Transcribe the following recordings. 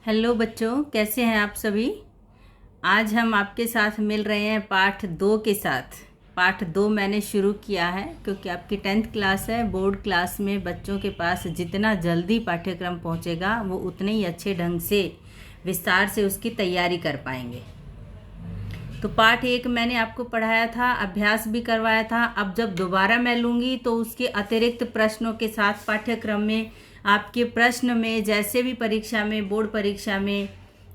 Hello बच्चों, कैसे हैं आप सभी। आज हम आपके साथ मिल रहे हैं पाठ 2 के साथ। पाठ 2 मैंने शुरू किया है क्योंकि आपकी 10th क्लास है। बोर्ड क्लास में बच्चों के पास जितना जल्दी पाठ्यक्रम पहुंचेगा वो उतने ही अच्छे ढंग से विस्तार से उसकी तैयारी कर पाएंगे। तो पाठ 1 मैंने आपको पढ़ाया था, अभ्यास भी करवाया था। अब जब दोबारा मैं लूँगी तो उसके अतिरिक्त प्रश्नों के साथ पाठ्यक्रम में आपके प्रश्न में, जैसे भी परीक्षा में, बोर्ड परीक्षा में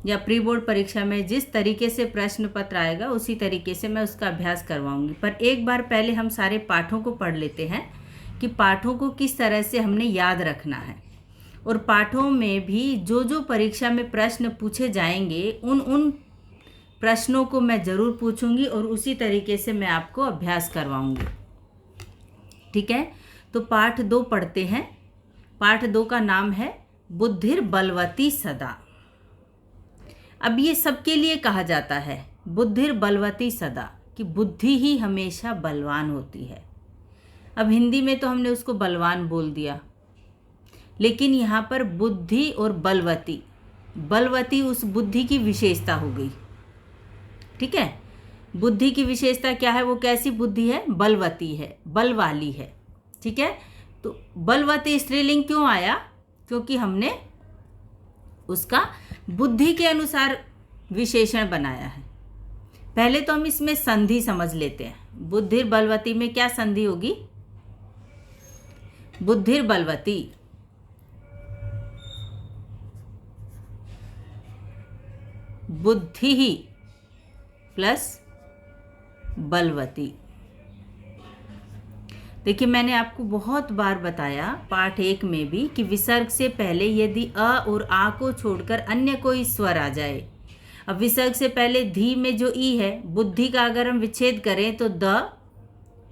या प्री बोर्ड परीक्षा में जिस तरीके से प्रश्न पत्र आएगा उसी तरीके से मैं उसका अभ्यास करवाऊंगी। पर एक बार पहले हम सारे पाठों को पढ़ लेते हैं कि पाठों को किस तरह से हमने याद रखना है, और पाठों में भी जो जो परीक्षा में प्रश्न पूछे जाएंगे उन प्रश्नों को मैं ज़रूर पूछूंगी और उसी तरीके से मैं आपको अभ्यास करवाऊंगी। ठीक है, तो पाठ 2 पढ़ते हैं। पाठ 2 का नाम है बुद्धिर बलवती सदा। अब ये सबके लिए कहा जाता है बुद्धिर बलवती सदा, कि बुद्धि ही हमेशा बलवान होती है। अब हिंदी में तो हमने उसको बलवान बोल दिया, लेकिन यहाँ पर बुद्धि और बलवती, बलवती उस बुद्धि की विशेषता हो गई। ठीक है, बुद्धि की विशेषता क्या है, वो कैसी बुद्धि है, बलवती है, बल वाली है। ठीक है, तो बलवती स्त्रीलिंग क्यों आया, क्योंकि हमने उसका बुद्धि के अनुसार विशेषण बनाया है। पहले तो हम इसमें संधि समझ लेते हैं। बुद्धिर बलवती में क्या संधि होगी, बुद्धिर बलवती, बुद्धि ही प्लस बलवती। देखिए, मैंने आपको बहुत बार बताया पाठ 1 में भी कि विसर्ग से पहले यदि अ और आ को छोड़कर अन्य कोई स्वर आ जाए। अब विसर्ग से पहले धी में जो ई है, बुद्धि का अगर हम विच्छेद करें तो द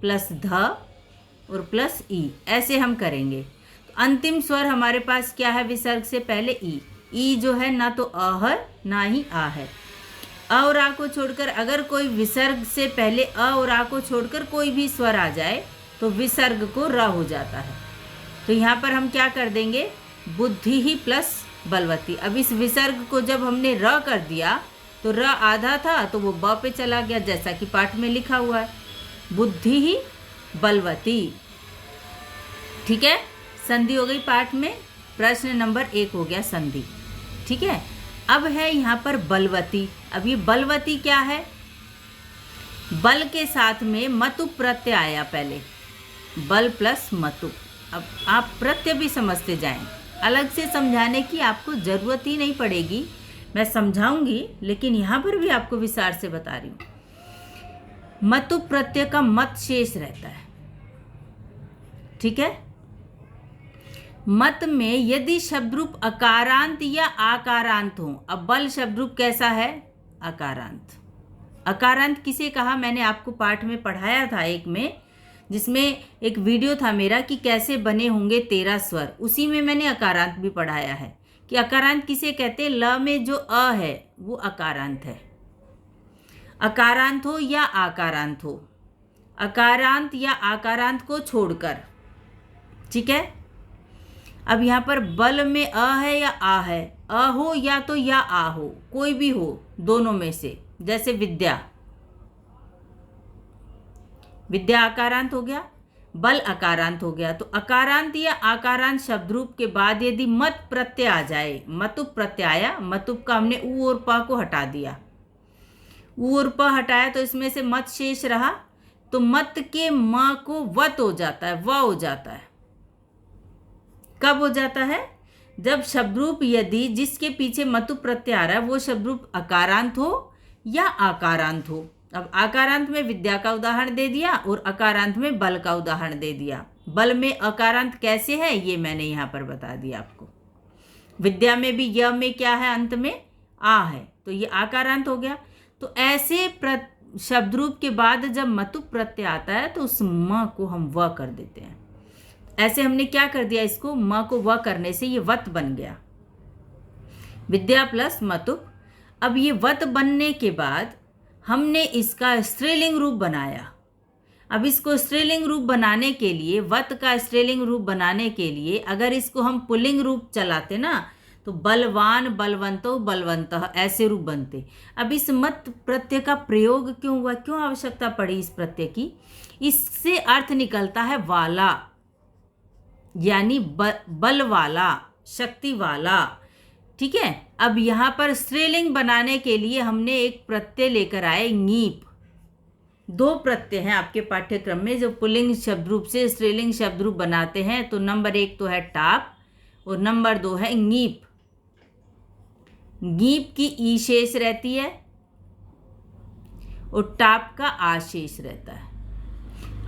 प्लस ध और प्लस ई, ऐसे हम करेंगे। तो अंतिम स्वर हमारे पास क्या है, विसर्ग से पहले ई। ई जो है ना तो अ है ना ही आ है। अ और आ को छोड़कर अगर कोई विसर्ग से पहले अ और आ को छोड़कर कोई भी स्वर आ जाए तो विसर्ग को र हो जाता है। तो यहाँ पर हम क्या कर देंगे, बुद्धि ही प्लस बलवती। अब इस विसर्ग को जब हमने र कर दिया तो र आधा था तो वो ब पे चला गया, जैसा कि पाठ में लिखा हुआ है, बुद्धि ही बलवती। ठीक है, संधि हो गई पाठ में। प्रश्न नंबर 1 हो गया संधि। ठीक है, अब है यहाँ पर बलवती। अब ये बलवती क्या है, बल के साथ में मतु प्रत्यय आया, पहले बल प्लस मतु। अब आप प्रत्यय भी समझते जाएं, अलग से समझाने की आपको ज़रूरत ही नहीं पड़ेगी, मैं समझाऊंगी, लेकिन यहाँ पर भी आपको विस्तार से बता रही हूँ। मतु प्रत्यय का मत शेष रहता है। ठीक है, मत में यदि शब्द रूप अकारांत या आकारांत हो। अब बल शब्द रूप कैसा है, अकारांत। अकारांत किसे कहा, मैंने आपको पाठ में पढ़ाया था 1 में, जिसमें एक वीडियो था मेरा कि कैसे बने होंगे 13 स्वर। उसी में मैंने अकारांत भी पढ़ाया है कि अकारांत किसे कहते हैं। ल में जो अ है वो अकारांत है। अकारांत हो या आकारांत हो, अकारांत या आकारांत को छोड़कर। ठीक है, अब यहाँ पर बल में अ है या आ है, अ हो या तो या आ हो, कोई भी हो दोनों में से। जैसे विद्या, विद्या अकारांत हो गया, बल अकारांत हो गया। तो अकारांत या आकारांत शब्द रूप के बाद यदि मत प्रत्यय आ जाए, मतुप प्रत्यय आया, मतुप का हमने उ और प को हटा दिया, उ और प हटाया तो इसमें से मत शेष रहा, तो मत के म को वत हो जाता है, व हो जाता है। कब हो जाता है, जब शब्द रूप यदि जिसके पीछे मतु प्रत्यय आ रहा है वो शब्द रूप अकारांत हो या आकारांत हो। अब आकारांत में विद्या का उदाहरण दे दिया और अकारांत में बल का उदाहरण दे दिया। बल में अकारांत कैसे है ये मैंने यहाँ पर बता दिया आपको। विद्या में भी य में क्या है, अंत में आ है, तो ये आकारांत हो गया। तो ऐसे शब्द रूप के बाद जब मतु प्रत्यय आता है तो उस म को हम व कर देते हैं। ऐसे हमने क्या कर दिया, इसको म को व करने से ये वत बन गया, विद्या प्लस मतुप। अब ये वत बनने के बाद हमने इसका स्त्रीलिंग रूप बनाया। अब इसको स्त्रीलिंग रूप बनाने के लिए, वत का स्त्रीलिंग रूप बनाने के लिए अगर इसको हम पुल्लिंग रूप चलाते ना, तो बलवान, बलवंतो, बलवंतः, ऐसे रूप बनते। अब इस मत प्रत्यय का प्रयोग क्यों हुआ, क्यों आवश्यकता पड़ी इस प्रत्यय की? इससे अर्थ निकलता है वाला, यानी बल वाला, शक्ति वाला। ठीक है। अब यहाँ पर स्त्रीलिंग बनाने के लिए हमने एक प्रत्यय लेकर आए, ङीप। दो प्रत्यय हैं आपके पाठ्यक्रम में जो पुल्लिंग शब्द रूप से स्त्रीलिंग शब्द रूप बनाते हैं। तो नंबर 1 तो है टाप और नंबर 2 है ङीप। ङीप की ई शेष रहती है और टाप का आ शेष रहता है।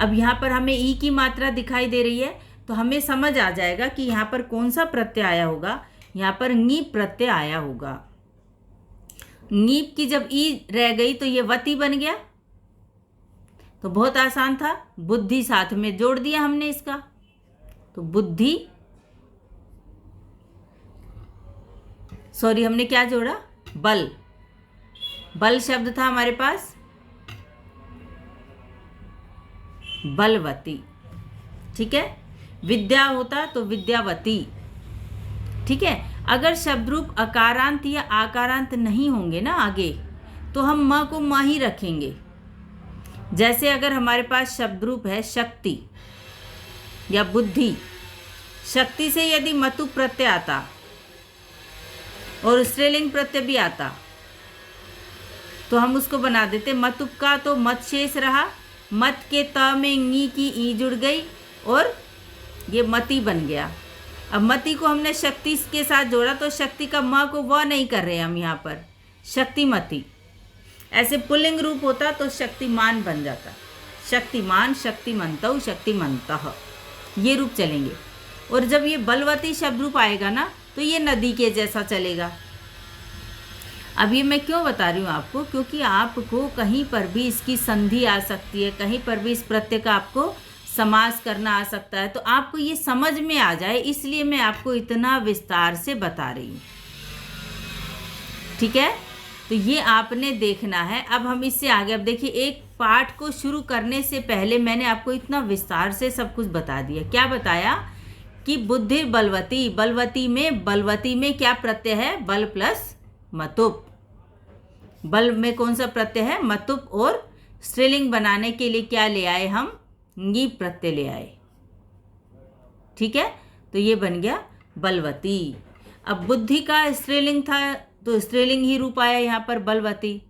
अब यहाँ पर हमें ई की मात्रा दिखाई दे रही है तो हमें समझ आ जाएगा कि यहाँ पर कौन सा प्रत्यय आया होगा। यहाँ पर ङीप प्रत्यय आया होगा। ङीप की जब ई रह गई तो ये वती बन गया। तो बहुत आसान था, बुद्धि साथ में जोड़ दिया हमने इसका, तो बुद्धि, सॉरी हमने क्या जोड़ा, बल। बल शब्द था हमारे पास, बलवती। ठीक है। विद्या होता तो विद्यावती। ठीक है। अगर शब्द रूप अकारांत या आकारांत नहीं होंगे ना आगे, तो हम म को म ही रखेंगे। जैसे अगर हमारे पास शब्द रूप है शक्ति या बुद्धि, शक्ति से यदि मतु प्रत्यय आता और स्त्रीलिंग प्रत्यय भी आता तो हम उसको बना देते मतुप का, तो मत शेष रहा, मत के त में ङी की ई जुड़ गई और ये मति बन गया। अब मति को हमने शक्ति के साथ जोड़ा तो शक्ति का म को व नहीं कर रहे हम यहाँ पर, शक्तिमती। ऐसे पुल्लिंग रूप होता तो शक्तिमान बन जाता, शक्तिमान, शक्तिमंतौ, शक्तिमंतः, ये रूप चलेंगे। और जब ये बलवती शब्द रूप आएगा ना तो ये नदी के जैसा चलेगा। अब ये मैं क्यों बता रही हूँ आपको, क्योंकि आपको कहीं पर भी इसकी संधि आ सकती है, कहीं पर भी इस प्रत्यय का आपको समास करना आ सकता है, तो आपको ये समझ में आ जाए, इसलिए मैं आपको इतना विस्तार से बता रही हूँ। ठीक है। तो ये आपने देखना है। अब हम इससे आगे, अब देखिए एक पाठ को शुरू करने से पहले मैंने आपको इतना विस्तार से सब कुछ बता दिया। क्या बताया कि बुद्धि बलवती, बलवती में क्या प्रत्यय है, बल प्लस मतुप। बल में कौन सा प्रत्यय है, मतुप, और स्त्रीलिंग बनाने के लिए क्या ले आए हम, ङीप प्रत्यय ले आए। ठीक है। तो ये बन गया बलवती। अब बुद्धि का स्त्रीलिंग था तो स्त्रीलिंग ही रूप आया यहाँ पर, बलवती।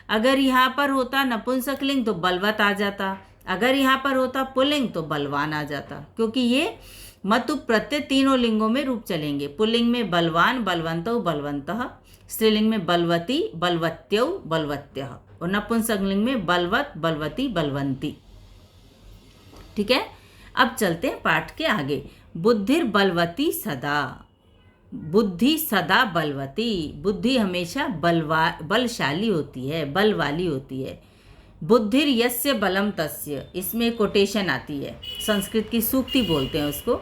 अगर यहाँ पर होता नपुंसकलिंग तो बलवत आ जाता, अगर यहाँ पर होता पुल्लिंग तो बलवान आ जाता, क्योंकि ये मतुप प्रत्यय तीनों लिंगों में रूप चलेंगे। पुल्लिंग में बलवान, बलवंतो, बलवंतः, स्त्रीलिंग में बलवती, बलवत्यौ, बलवत्यः, और नपुंसकलिंग में बलवत, बलवती, बलवंती। ठीक है। अब चलते हैं पाठ के आगे। बुद्धिर बलवती सदा, बुद्धि सदा बलवती, बुद्धि हमेशा बलशाली होती है, बल वाली होती है। बुद्धिर यस्य बलम तस्य, इसमें कोटेशन आती है, संस्कृत की सूक्ति बोलते हैं उसको,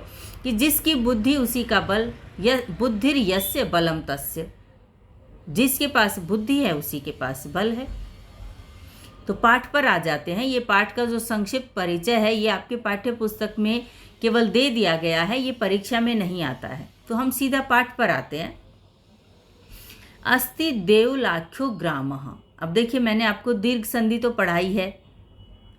कि जिसकी बुद्धि उसी का बल। बुद्धिर यस्य बलम तस्य, जिसके पास बुद्धि है उसी के पास बल है। तो पाठ पर आ जाते हैं। ये पाठ का जो संक्षिप्त परिचय है ये आपके पाठ्य पुस्तक में केवल दे दिया गया है, ये परीक्षा में नहीं आता है। तो हम सीधा पाठ पर आते हैं। अस्ति देवलाख्यो ग्रामः। अब देखिए मैंने आपको दीर्घ संधि तो पढ़ाई है,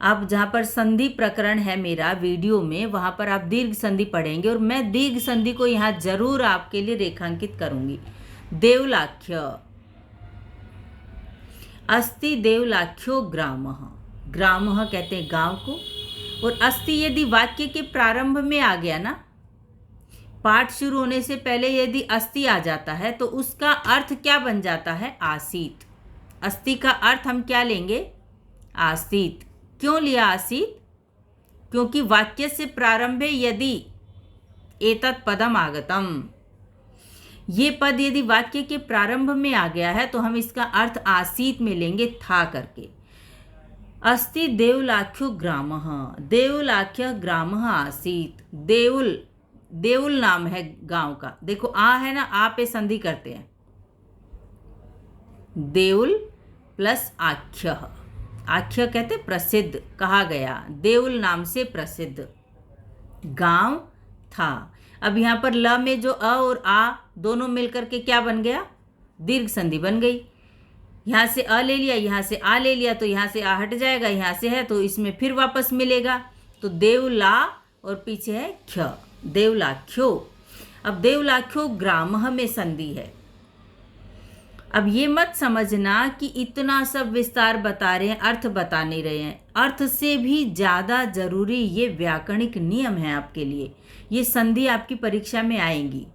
आप जहाँ पर संधि प्रकरण है मेरा वीडियो में वहाँ पर आप दीर्घ संधि पढ़ेंगे, और मैं दीर्घ संधि को यहाँ जरूर आपके लिए रेखांकित करूँगी। देवलाख्य, अस्ति देवलाख्यो ग्रामः, ग्रामः कहते हैं गांव को, और अस्ति यदि वाक्य के प्रारंभ में आ गया ना, पाठ शुरू होने से पहले यदि अस्ति आ जाता है तो उसका अर्थ क्या बन जाता है, आसीत। अस्ति का अर्थ हम क्या लेंगे, आसीत। क्यों लिया आसीत, क्योंकि वाक्य से प्रारंभे यदि एतत् पदम आगतम, ये पद यदि वाक्य के प्रारंभ में आ गया है तो हम इसका अर्थ आसीत में लेंगे, था करके। अस्ति देवलाख्यो ग्रामः, देवलाख्य ग्रामः आसीत। देउल, देउल नाम है गांव का। देखो आ है ना, आ पे संधि करते हैं, देउल प्लस आख्य। आख्य कहते प्रसिद्ध, कहा गया, देउल नाम से प्रसिद्ध गांव था। अब यहाँ पर ल में जो अ और आ दोनों मिलकर के क्या बन गया, दीर्घ संधि बन गई। यहाँ से अ ले लिया, यहाँ से आ ले लिया, तो यहाँ से आ हट जाएगा, यहाँ से है तो इसमें फिर वापस मिलेगा। तो देवला और पीछे है ख्य, देवलाख्यो। अब देवलाख्यो ग्रामः में संधि है। अब ये मत समझना कि इतना सब विस्तार बता रहे हैं, अर्थ बता नहीं रहे हैं। अर्थ से भी ज़्यादा जरूरी ये व्याकरणिक नियम है आपके लिए। ये संधि आपकी परीक्षा में आएंगी।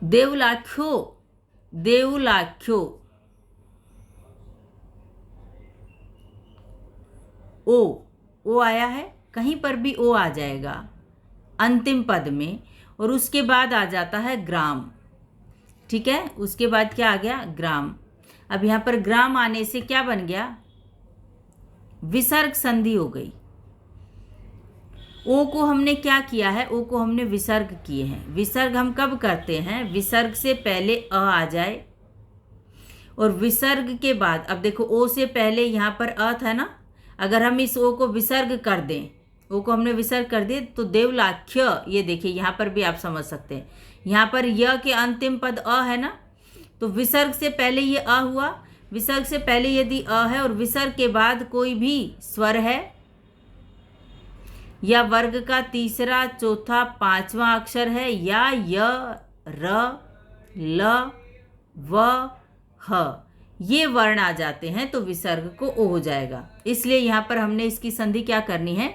देवलाख्यो, देवलाख्यो, ओ आया है, कहीं पर भी ओ आ जाएगा अंतिम पद में, और उसके बाद आ जाता है ग्राम। ठीक है, उसके बाद क्या आ गया, ग्राम। अब यहाँ पर ग्राम आने से क्या बन गया, विसर्ग संधि हो गई। ओ को हमने क्या किया है, ओ को हमने विसर्ग किए हैं। विसर्ग हम कब करते हैं, विसर्ग से पहले अ आ जाए और विसर्ग के बाद, अब देखो ओ से पहले यहाँ पर अ था ना, अगर हम इस ओ को विसर्ग कर दें, ओ को हमने विसर्ग कर दिए तो देवलाख्य, ये देखिए यहाँ पर भी आप समझ सकते हैं, यहाँ पर य के अंतिम पद अ है ना, तो विसर्ग से पहले ये अ हुआ। विसर्ग से पहले यदि अ है और विसर्ग के बाद कोई भी स्वर है या वर्ग का तीसरा, चौथा, पांचवा अक्षर है, या य, र, ल, व, ह, ये वर्ण आ जाते हैं तो विसर्ग को ओ हो जाएगा। इसलिए यहाँ पर हमने इसकी संधि क्या करनी है,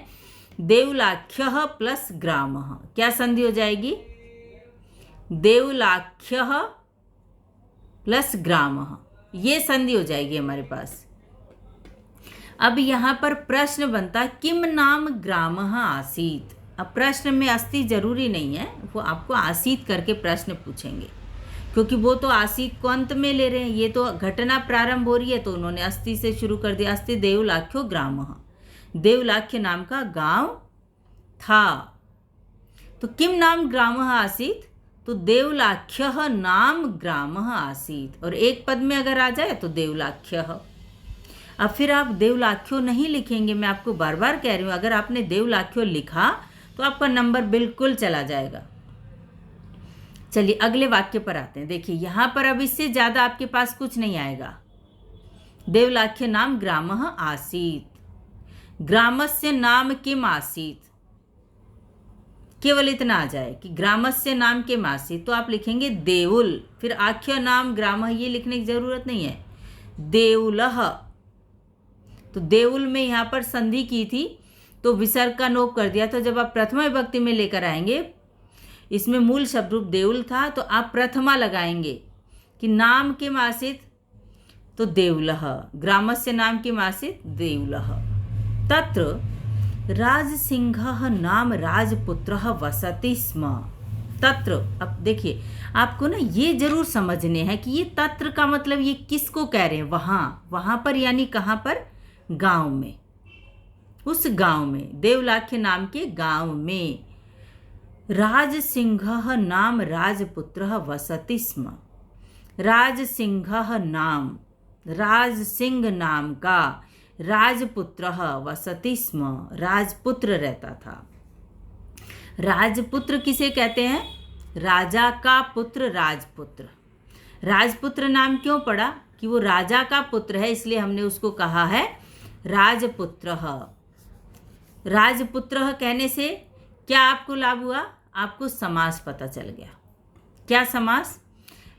देवलाख्यः प्लस ग्रामः। क्या संधि हो जाएगी, देवलाख्यः प्लस ग्रामः, ये संधि हो जाएगी हमारे पास। अब यहाँ पर प्रश्न बनता, किम नाम ग्रामः आसीत्। अब प्रश्न में अस्ति जरूरी नहीं है, वो आपको आसीत करके प्रश्न पूछेंगे, क्योंकि वो तो आसीत को अंत में ले रहे हैं। ये तो घटना प्रारंभ हो रही है तो उन्होंने अस्ति से शुरू कर दिया। अस्ति देवलाख्यो ग्रामः, देवलाख्य नाम का गांव था। तो किम नाम ग्रामः आसीत्, तो देवलाख्यः नाम ग्रामः आसीत्, और एक पद में अगर आ जाए तो देवलाख्यः। अब फिर आप देवलाख्यो नहीं लिखेंगे, मैं आपको बार बार कह रही हूँ, अगर आपने देवलाख्यो लिखा तो आपका नंबर बिल्कुल चला जाएगा। चलिए अगले वाक्य पर आते हैं। देखिए यहाँ पर अब इससे ज़्यादा आपके पास कुछ नहीं आएगा। देवलाख्य नाम ग्रामः आसीत्, ग्रामस्य नाम किम आसीत्, केवल इतना आ जाए कि ग्रामस्य नाम किम आसीत्, तो आप लिखेंगे देउल, फिर आख्य नाम ग्रामः ये लिखने की जरूरत नहीं है, देउलः। तो देउल में यहाँ पर संधि की थी तो विसर्ग का नोक कर दिया, तो जब आप प्रथमा विभक्ति में लेकर आएंगे, इसमें मूल शब्द रूप देउल था तो आप प्रथमा लगाएंगे कि नाम किम आसीत्, तो देउलः, ग्रामस्य नाम किम आसीत्, देउलः। तत्र राजसिंहः नाम राजपुत्रः वसति स्म। तत्र, अब देखिए आपको ना ये जरूर समझने हैं कि ये तत्र का मतलब ये किसको कह रहे हैं, वहाँ पर, यानी कहाँ पर, गांव में, उस गांव में, देवलाख्य नाम के गांव में। राजसिंहः नाम राजपुत्रः वसति स्म। राजसिंहः नाम, राजसिंह नाम का राजपुत्रः वसति स्म, राजपुत्र रहता था। राजपुत्र किसे कहते हैं, राजा का पुत्र, राजपुत्र। राजपुत्र नाम क्यों पड़ा, कि वो राजा का पुत्र है, इसलिए हमने उसको कहा है राजपुत्रः। राजपुत्रः कहने से क्या आपको लाभ हुआ, आपको समास पता चल गया। क्या समास,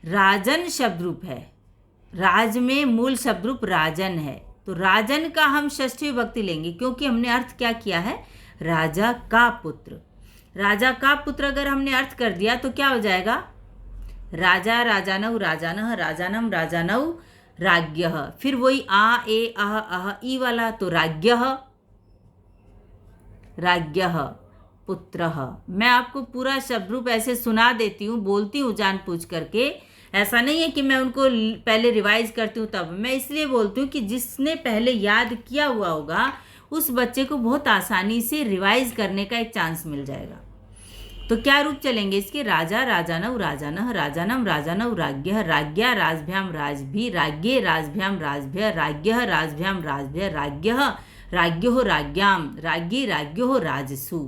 राजन शब्द रूप है, राज में मूल शब्द रूप राजन है, तो राजन का हम षष्ठी विभक्ति लेंगे, क्योंकि हमने अर्थ क्या किया है, राजा का पुत्र। राजा का पुत्र अगर हमने अर्थ कर दिया तो क्या हो जाएगा, राजा, राजानौ, राजानः, राजानम, राजानौ, राज्ञः। फिर वही आ, ए, अह, ई वाला, तो राज्ञः, राज्ञः, पुत्रः। मैं आपको पूरा शब्द रूप ऐसे सुना देती हूँ, बोलती हूँ जानबूझ करके, ऐसा नहीं है कि मैं उनको पहले रिवाइज करती हूँ तब। मैं इसलिए बोलती हूँ कि जिसने पहले याद किया हुआ होगा उस बच्चे को बहुत आसानी से रिवाइज करने का एक चांस मिल जाएगा। तो क्या रूप चलेंगे इसके, राजा, राजानौ, राजानः, राजानम, राजानौ, राज्ञः, राज्ञा, राजभ्याम, राजभी, राज्ञे, राजभ्याम, राजभ्य, राज्ञः, राजभ्याम, राजभ्य, राज्ञः, राज्ञो, राज्ञाम, राज्ञी, राज्ञो, राजसु।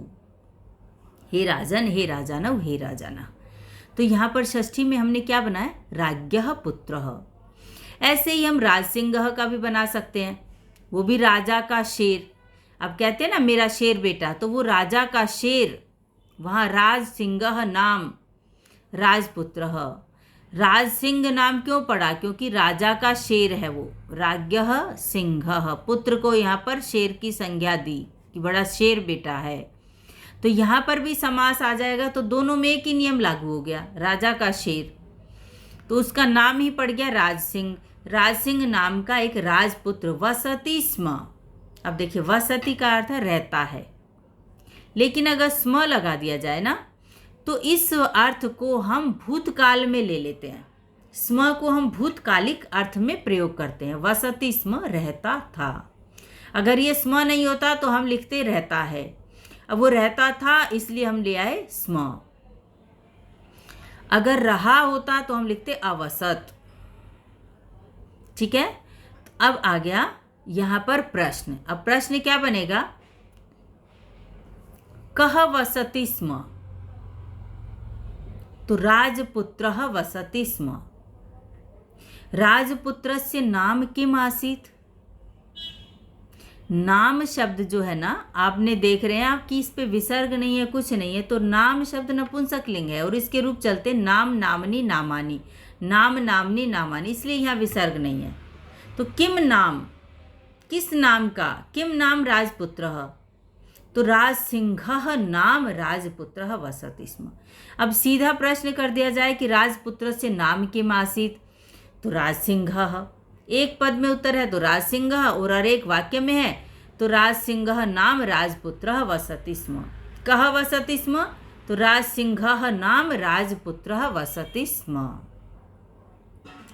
हे राजन, हे राजानव, हे राजाना। तो यहाँ पर षष्ठी में हमने क्या बनाया, राज्ञः पुत्रः। ऐसे ही हम राजसिंह का भी बना सकते हैं, वो भी राजा का शेर। अब कहते हैं ना मेरा शेर बेटा, तो वो राजा का शेर, वहाँ राज सिंह नाम राजपुत्र। राज सिंह नाम क्यों पड़ा, क्योंकि राजा का शेर है वो, राज्ञः सिंह। पुत्र को यहाँ पर शेर की संज्ञा दी कि बड़ा शेर बेटा है। तो यहाँ पर भी समास आ जाएगा, तो दोनों में एक ही नियम लागू हो गया, राजा का शेर, तो उसका नाम ही पड़ गया राज सिंह। राज सिंह नाम का एक राजपुत्र वसति स्म। अब देखिए वसति का अर्थ है रहता है, लेकिन अगर स्म लगा दिया जाए ना तो इस अर्थ को हम भूतकाल में ले लेते हैं। स्म को हम भूतकालिक अर्थ में प्रयोग करते हैं। वसति स्म रहता था। अगर ये स्म नहीं होता तो हम लिखते रहता है। अब वो रहता था इसलिए हम ले आए स्म। अगर रहा होता तो हम लिखते अवसत। ठीक है, तो अब आ गया यहां पर प्रश्न। अब प्रश्न क्या बनेगा, कह वसति स्म, तो राजपुत्रः वसति स्म। राजपुत्रस्य नाम किम आसीत्। नाम शब्द जो है ना, आपने देख रहे हैं आप कि इस पे विसर्ग नहीं है, कुछ नहीं है, तो नाम शब्द नपुंसकलिंग है और इसके रूप चलते नाम नामनी नामानी, नाम नामनी नामानी, इसलिए यहाँ विसर्ग नहीं है। तो किम नाम, किस नाम का, किम नाम राजपुत्रः, तो राज सिंह नाम राजपुत्रः वसति स्म। अब सीधा प्रश्न कर दिया जाए कि राजपुत्र से नाम किम आसीत्, तो राज सिंह। एक पद में उत्तर है तो राज सिंह, और एक वाक्य में है तो राज सिंह नाम राजपुत्रः वसति स्म। कह वसति स्म, तो राज सिंह नाम राजपुत्रः वसति स्म।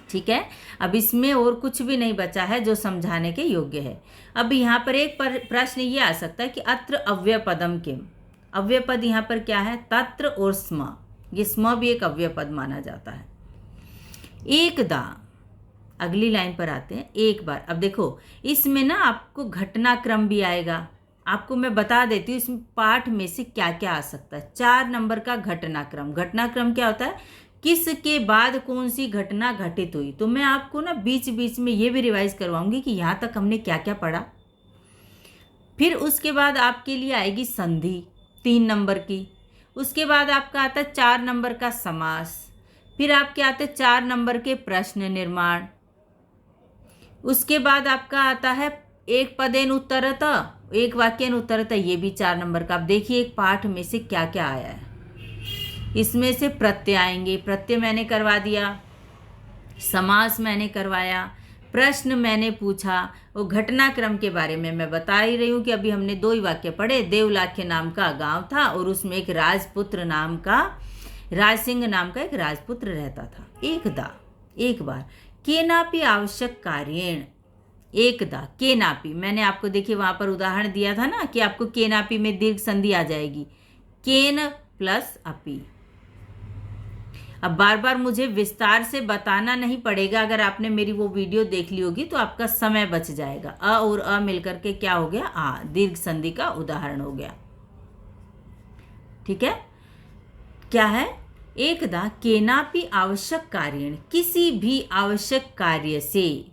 ठीक है, अब इसमें और कुछ भी नहीं बचा है जो समझाने के योग्य है। अब यहाँ पर एक प्रश्न ये आ सकता है कि अत्र अव्ययपदम किम। अव्ययपद यहाँ पर क्या है, तत्र और स्म। ये स्म भी एक अव्ययपद माना जाता है। एकदा, अगली लाइन पर आते हैं, एक बार। अब देखो इसमें ना आपको घटनाक्रम भी आएगा। आपको मैं बता देती हूँ इस पाठ में से क्या क्या आ सकता है। 4 नंबर का घटनाक्रम। घटनाक्रम क्या होता है, किसके बाद कौन सी घटना घटित हुई। तो मैं आपको ना बीच बीच में ये भी रिवाइज करवाऊंगी कि यहाँ तक हमने क्या क्या पढ़ा। फिर उसके बाद आपके लिए आएगी संधि 3 नंबर की। उसके बाद आपका आता है 4 नंबर का समास। फिर आपके आते 4 नंबर के प्रश्न निर्माण। उसके बाद आपका आता है एक पदेन उत्तरतः, एक वाक्यन उत्तरतः, ये भी 4 नंबर का। आप देखिए एक पाठ में से क्या क्या आया है। इसमें से प्रत्यय आएंगे, प्रत्यय मैंने करवा दिया, समास मैंने करवाया, प्रश्न मैंने पूछा, वो घटनाक्रम के बारे में मैं बता ही रही हूँ कि अभी हमने 2 ही वाक्य पढ़े। देवलाख्य नाम का गांव था और उसमें एक राजपुत्र नाम का, राजसिंह नाम का एक राजपुत्र रहता था। एकदा, एक बार, केनापि आवश्यक कार्येण, एकदा, केनापि, मैंने आपको देखिए वहाँ पर उदाहरण दिया था ना कि आपको केनापि में दीर्घ संधि आ जाएगी, केन प्लस अपि। अब बार बार मुझे विस्तार से बताना नहीं पड़ेगा, अगर आपने मेरी वो वीडियो देख ली होगी तो आपका समय बच जाएगा। अ और अ मिलकर के क्या हो गया, आ, दीर्घ संधि का उदाहरण हो गया। ठीक है, क्या है, एकदा केनापि आवश्यक कार्येण, किसी भी आवश्यक कार्य से।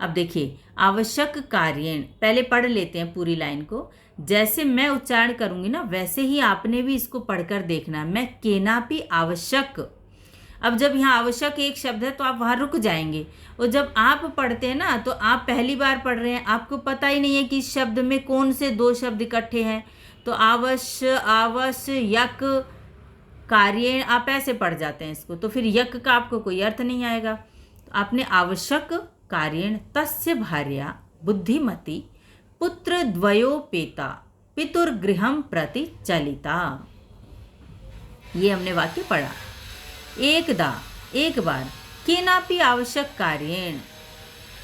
अब देखिए आवश्यक कार्येण, पहले पढ़ लेते हैं पूरी लाइन को। जैसे मैं उच्चारण करूंगी ना वैसे ही आपने भी इसको पढ़कर देखना है। मैं केनापि आवश्यक, अब जब यहाँ आवश्यक एक शब्द है तो आप वहाँ रुक जाएंगे, और जब आप पढ़ते हैं ना तो आप पहली बार पढ़ रहे हैं, आपको पता ही नहीं है कि इस शब्द में कौन से 2 शब्द इकट्ठे हैं। तो आवश्यक कार्येण आप ऐसे पढ़ जाते हैं इसको, तो फिर यक का आपको कोई अर्थ नहीं आएगा। तो आपने आवश्यक कार्येण तस्य भार्या बुद्धिमती पुत्र द्वयोपेता पितुर्गृहं प्रति चलिता। ये हमने वाक्य पढ़ा। एकदा, एक बार, केनापि आवश्यक कार्येण,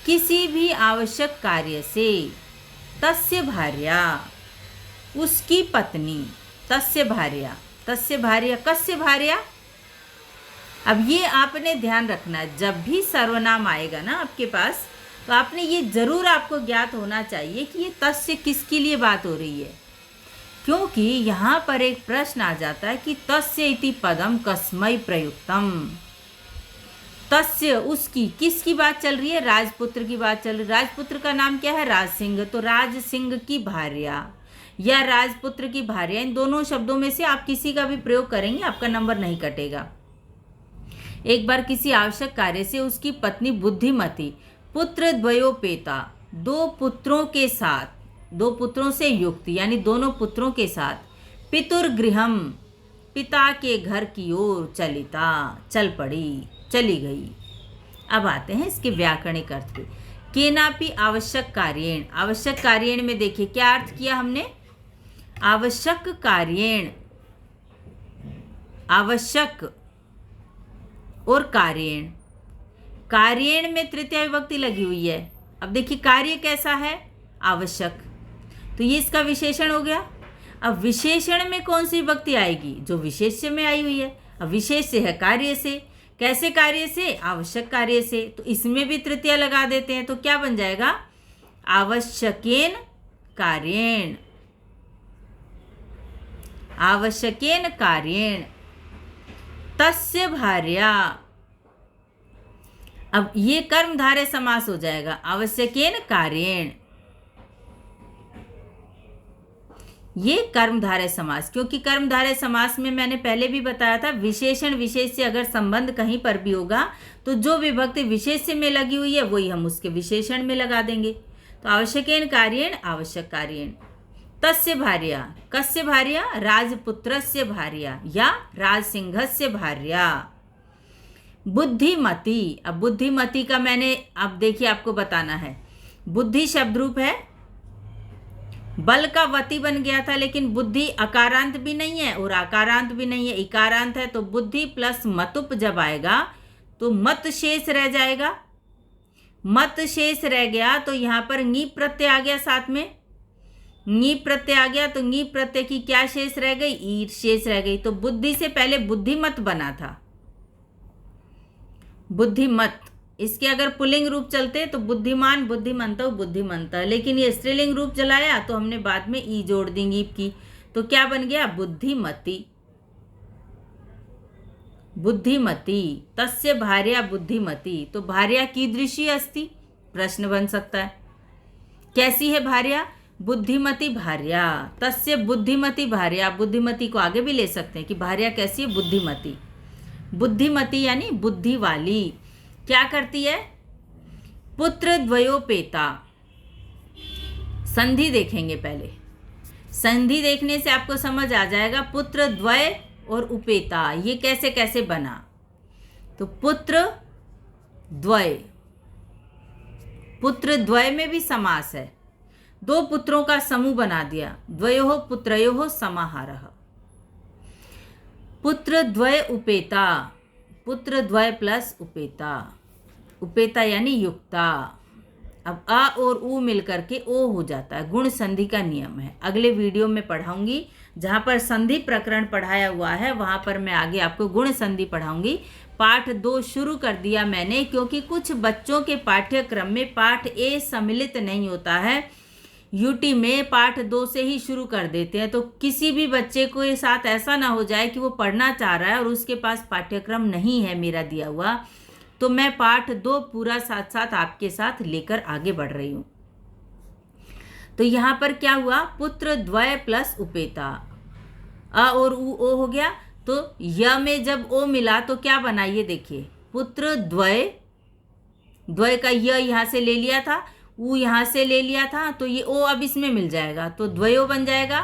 किसी भी आवश्यक कार्य से, तस्य भार्या, उसकी पत्नी, तस्य भार्या, तस्य भार्या, कस्य भार्या। अब ये आपने ध्यान रखना है, जब भी सर्वनाम आएगा ना आपके पास तो आपने ये जरूर आपको ज्ञात होना चाहिए कि ये तस्य किसके लिए बात हो रही है। क्योंकि यहाँ पर एक प्रश्न आ जाता है कि तस्य इति पदम कस्मै प्रयुक्तम। तस्य उसकी, किसकी बात चल रही है? राजपुत्र की बात चल रही है। राजपुत्र का नाम क्या है? राज सिंह। तो राज सिंह की भार्या या राजपुत्र की भार्या, इन दोनों शब्दों में से आप किसी का भी प्रयोग करेंगे, आपका नंबर नहीं कटेगा। एक बार किसी आवश्यक कार्य से उसकी पत्नी बुद्धिमती पुत्र द्वयोपेता, दो पुत्रों के साथ, दो पुत्रों से युक्त यानी दोनों पुत्रों के साथ, पितुर्गृहम पिता के घर की ओर चलिता, चल पड़ी, चली गई। अब आते हैं इसके व्याकरणिक अर्थ पे। केनापि आवश्यक कार्येण, आवश्यक कार्येण में देखिए क्या अर्थ किया हमने? आवश्यक कार्येण, आवश्यक और कार्येण, कार्येण में तृतीया विभक्ति लगी हुई है। अब देखिए कार्य कैसा है? आवश्यक, तो ये इसका विशेषण हो गया। अब विशेषण में कौन सी विभक्ति आएगी? जो विशेष्य में आई हुई है। अब विशेष्य है कार्य से, कैसे कार्य से? आवश्यक कार्य से, तो इसमें भी तृतीया लगा देते हैं, तो क्या बन जाएगा? आवश्यकेन कार्येण, आवश्यकेन कार्येण तस्य भार्या। अब ये कर्मधारय समास हो जाएगा, आवश्यकेन कार्येण, ये कर्मधारय समास। क्योंकि कर्मधारय समास में मैंने पहले भी बताया था, विशेषण विशेष से अगर संबंध कहीं पर भी होगा तो जो विभक्ति विशेष्य में लगी हुई है वही हम उसके विशेषण में लगा देंगे। तो आवश्यकेन कार्येण, आवश्यक कार्येण तस्य भार्या, कस्य भार्या? राजपुत्रस्य भार्या या राजसिंहस्य भार्या। बुद्धिमती, अब बुद्धिमती का मैंने, अब देखिए आपको बताना है, बुद्धि शब्द रूप है, बल का वती बन गया था, लेकिन बुद्धि अकारांत भी नहीं है और आकारांत भी नहीं है, इकारांत है। तो बुद्धि प्लस मतुप जब आएगा तो मत शेष रह जाएगा। मत शेष रह गया तो यहाँ पर नी प्रत्यय आ गया, साथ में नी प्रत्यय आ गया, तो नी प्रत्यय की क्या शेष रह गई? ई शेष रह गई। तो बुद्धि से पहले बुद्धिमत बना था, बुद्धिमत। इसके अगर पुल्लिंग रूप चलते तो बुद्धिमान, बुद्धिमंत, बुद्धिमंत, लेकिन ये स्त्रीलिंग रूप चलाया तो हमने बाद में ई जोड़ दी ईप की, तो क्या बन गया? बुद्धिमती, बुद्धिमती तस्य भार्या बुद्धिमती। तो भार्या कीदृशी अस्ति? प्रश्न बन सकता है, कैसी है भार्या? बुद्धिमती भार्या, तस्य बुद्धिमती भार्या। बुद्धिमती को आगे भी ले सकते हैं कि भार्या कैसी है? बुद्धिमती। बुद्धिमती यानी बुद्धि वाली। क्या करती है? पुत्र द्वयोपेता। संधि देखेंगे पहले, संधि देखने से आपको समझ आ जाएगा पुत्र द्वय और उपेता ये कैसे कैसे बना। तो पुत्र द्वय, पुत्र द्वय में भी समास है, दो पुत्रों का समूह बना दिया, द्वयोः पुत्रयोः समाहारः। पुत्र द्वय उपेता, पुत्र द्वय प्लस उपेता, उपेता यानी युक्ता। अब आ और ऊ मिलकर के ओ हो जाता है, गुण संधि का नियम है। अगले वीडियो में पढ़ाऊंगी, जहाँ पर संधि प्रकरण पढ़ाया हुआ है वहाँ पर मैं आगे आपको गुण संधि पढ़ाऊंगी। पाठ 2 शुरू कर दिया मैंने, क्योंकि कुछ बच्चों के पाठ्यक्रम में पाठ ए सम्मिलित नहीं होता है, यूटी में पाठ 2 से ही शुरू कर देते हैं। तो किसी भी बच्चे को साथ ऐसा ना हो जाए कि वो पढ़ना चाह रहा है और उसके पास पाठ्यक्रम नहीं है मेरा दिया हुआ, तो मैं पाठ 2 पूरा साथ साथ आपके साथ लेकर आगे बढ़ रही हूँ। तो यहाँ पर क्या हुआ? पुत्र द्वय प्लस उपेता, अ और उ ओ हो गया, तो य में जब ओ मिला तो क्या बना ये देखिए, पुत्र द्वय, द्वय का य यहाँ से ले लिया था, ऊ यहाँ से ले लिया था, तो ये ओ अब इसमें मिल जाएगा, तो द्वयो बन जाएगा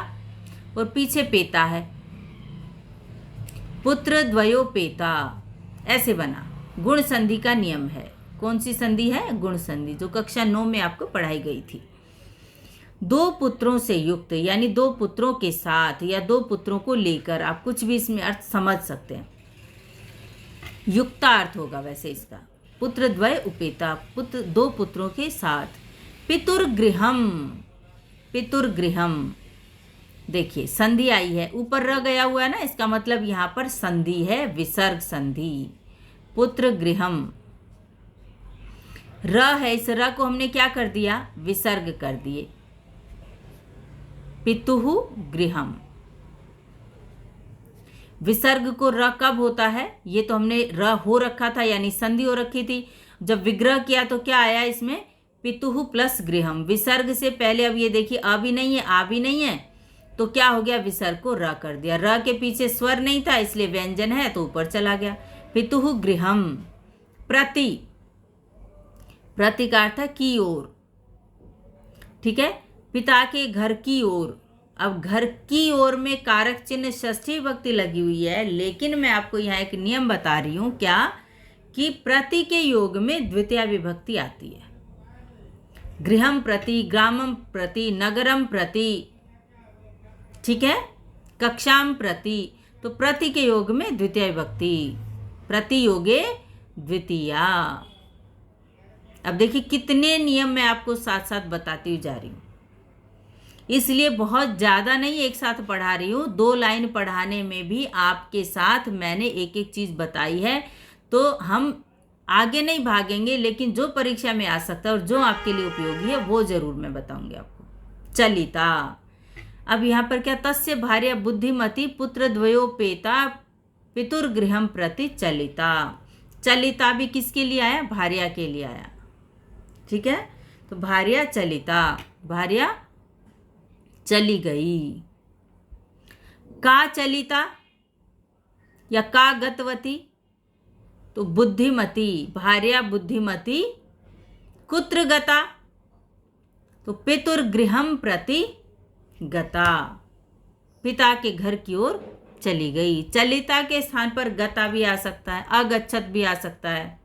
और पीछे पेता है, पुत्र द्वयो पेता, ऐसे बना। गुण संधि का नियम है। कौन सी संधि है? गुण संधि, जो कक्षा 9 में आपको पढ़ाई गई थी। दो पुत्रों से युक्त यानी दो पुत्रों के साथ या दो पुत्रों को लेकर, आप कुछ भी इसमें अर्थ समझ सकते हैं। युक्ता अर्थ होगा वैसे इसका, पुत्र द्वय उपेता, पुत्र दो पुत्रों के साथ। पितुर्गृहम, पितुर्गृहम, देखिए संधि आई है, ऊपर र गया हुआ है ना, इसका मतलब यहाँ पर संधि है, विसर्ग संधि। पुत्र गृहम, र है, इस र को हमने क्या कर दिया? विसर्ग कर दिए। पितुः गृहम्। विसर्ग को र कब होता है, ये तो हमने र हो रखा था यानी संधि हो रखी थी। जब विग्रह किया तो क्या आया इसमें, पितुः प्लस गृहम्। विसर्ग से पहले अब ये देखिए अ भी नहीं है आ भी नहीं है, तो क्या हो गया, विसर्ग को र कर दिया। र के पीछे स्वर नहीं था इसलिए व्यंजन है तो ऊपर चला गया। पितुः गृहम्। प्रति, प्रति का अर्थ है की ओर, ठीक है। पिता के घर की ओर, अब घर की ओर में कारक चिन्ह षष्ठी विभक्ति लगी हुई है, लेकिन मैं आपको यहाँ एक नियम बता रही हूँ, क्या कि प्रति के योग में द्वितीय विभक्ति आती है। गृहम प्रति, ग्रामम प्रति, नगरम प्रति, ठीक है, कक्षाम प्रति, तो प्रति के योग में द्वितीय विभक्ति, प्रति योगे द्वितीया। अब देखिए कितने नियम मैं आपको साथ साथ बताती हुई जा रही हूँ, इसलिए बहुत ज़्यादा नहीं एक साथ पढ़ा रही हूँ। 2 लाइन पढ़ाने में भी आपके साथ मैंने एक एक चीज़ बताई है, तो हम आगे नहीं भागेंगे, लेकिन जो परीक्षा में आ सकता है और जो आपके लिए उपयोगी है वो ज़रूर मैं बताऊंगी आपको। चलिता, अब यहाँ पर क्या, तस्य भार्या बुद्धिमती पुत्र द्वयोपेता पितुर्गृहम प्रति चलिता। चलिता भी किसके लिए आया, भार्या के लिए आया, ठीक है। तो भार्या चलिता, भार्या चली गई। का चलिता या का गतवती, तो बुद्धिमती, भार्या बुद्धिमती कुत्र गता, तो पितुर्गृहम प्रति गता, पिता के घर की ओर चली गई। चलिता के स्थान पर गता भी आ सकता है, अगच्छत भी आ सकता है।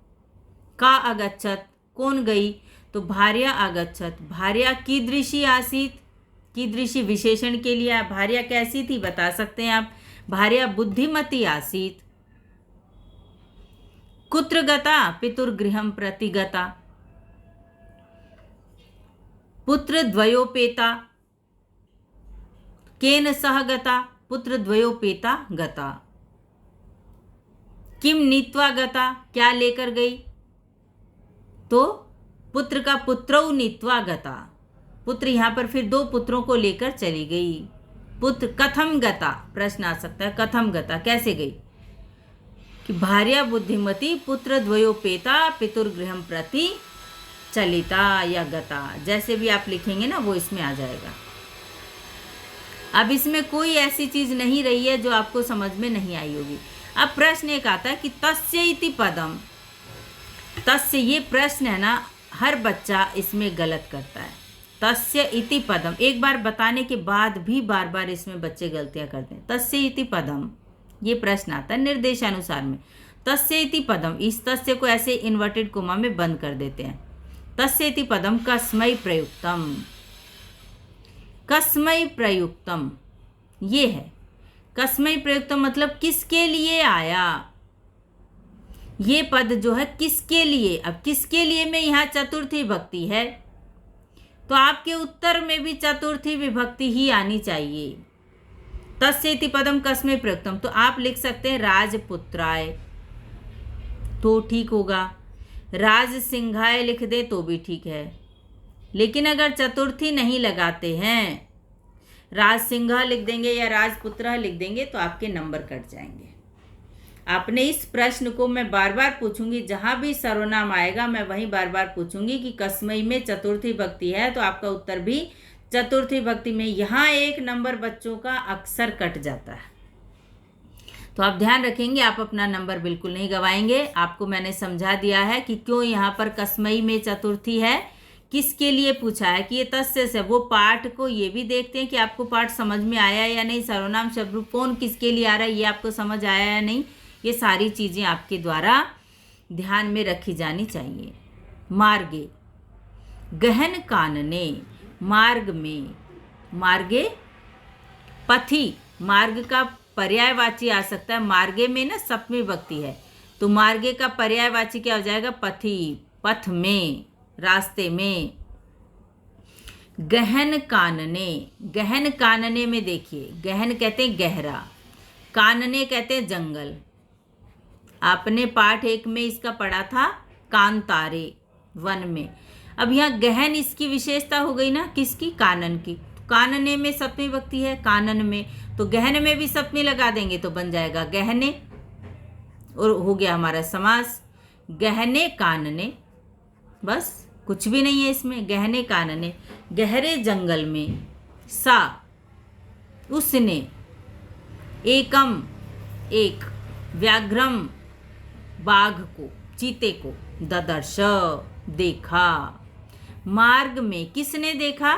का अगच्छत, कौन गई, तो भार्या अगच्छत। भार्या कीदृशी आसीत, कीदृशी विशेषण के लिए, भार्या कैसी थी बता सकते हैं आप, भार्या बुद्धिमती आसीत। कुत्र गता, पितुर्गृहम प्रति गता। पुत्र द्वयोपेता, केन सह गता, पुत्र द्वयोपेता गता। किम नीत्वा गता, क्या लेकर गई, तो पुत्र का पुत्रौ नीत्वा गता, पुत्र यहाँ पर फिर 2 पुत्रों को लेकर चली गई। पुत्र कथम गता, प्रश्न आ सकता है, कथम गता कैसे गई, कि भार्या बुद्धिमती पुत्र द्वयोपेता पितुर्गृहम प्रति चलिता या गता, जैसे भी आप लिखेंगे ना वो इसमें आ जाएगा। अब इसमें कोई ऐसी चीज नहीं रही है जो आपको समझ में नहीं आई होगी। अब प्रश्न एक आता है कि तस्य इति पदम, तस्य, ये प्रश्न है ना, हर बच्चा इसमें गलत करता है। तस्य इति पदम, एक बार बताने के बाद भी बार बार इसमें बच्चे गलतियां करते हैं। तस्य इति पदम, ये प्रश्न आता है निर्देशानुसार में। तस्य इति पदम, इस तस्य को ऐसे इन्वर्टेड कोमा में बंद कर देते हैं। तस्य इति पदम कस्मै प्रयुक्तम, कस्मै प्रयुक्तम ये है। कस्मै प्रयुक्तम मतलब किसके लिए आया, ये पद जो है किसके लिए। अब किसके लिए में यहाँ चतुर्थी विभक्ति है, तो आपके उत्तर में भी चतुर्थी विभक्ति ही आनी चाहिए। तस्य इति पदम कस्मै प्रयुक्तम, तो आप लिख सकते हैं राजपुत्राय, तो ठीक होगा। राज सिंहाय लिख दे तो भी ठीक है, लेकिन अगर चतुर्थी नहीं लगाते हैं, राज सिंह लिख देंगे या राजपुत्र लिख देंगे तो आपके नंबर कट जाएंगे। आपने इस प्रश्न को मैं बार बार पूछूंगी, जहां भी सर्वनाम आएगा मैं वहीं बार बार पूछूंगी कि कस्मै में चतुर्थी विभक्ति है, तो आपका उत्तर भी चतुर्थी विभक्ति में। यहाँ 1 नंबर बच्चों का अक्सर कट जाता है, तो आप ध्यान रखेंगे, आप अपना नंबर बिल्कुल नहीं गवाएंगे। आपको मैंने समझा दिया है कि क्यों यहाँ पर कस्मै में चतुर्थी है, किसके लिए पूछा है, कि ये तस्य से। वो पाठ को ये भी देखते हैं कि आपको पाठ समझ में आया या नहीं, सर्वनाम शब्द रूप कौन किसके लिए आ रहा है ये आपको समझ आया या नहीं, ये सारी चीज़ें आपके द्वारा ध्यान में रखी जानी चाहिए। मार्गे, गहन कानने, मार्ग में, मार्गे पथी, मार्ग का पर्यायवाची आ सकता है। मार्गे में ना सप्तमी विभक्ति है, तो मार्गे का पर्यायवाची क्या हो जाएगा, पथी, पथ में, रास्ते में। गहन कानने, गहन कानने में देखिए, गहन कहते हैं गहरा, कानने कहते हैं जंगल। आपने पाठ 1 में इसका पढ़ा था, कांतारे वन में। अब यहाँ गहन इसकी विशेषता हो गई ना, किसकी, कानन की। कानने में सप्तमी विभक्ति है, कानन में, तो गहन में भी सप्तमी लगा देंगे तो बन जाएगा गहने, और हो गया हमारा समास। गहने कानने, बस कुछ भी नहीं है इसमें, गहने कानने। गहरे जंगल में, सा उसने, एकम एक, व्याघ्रम बाघ को, चीते को, ददर्श देखा। मार्ग में किसने देखा?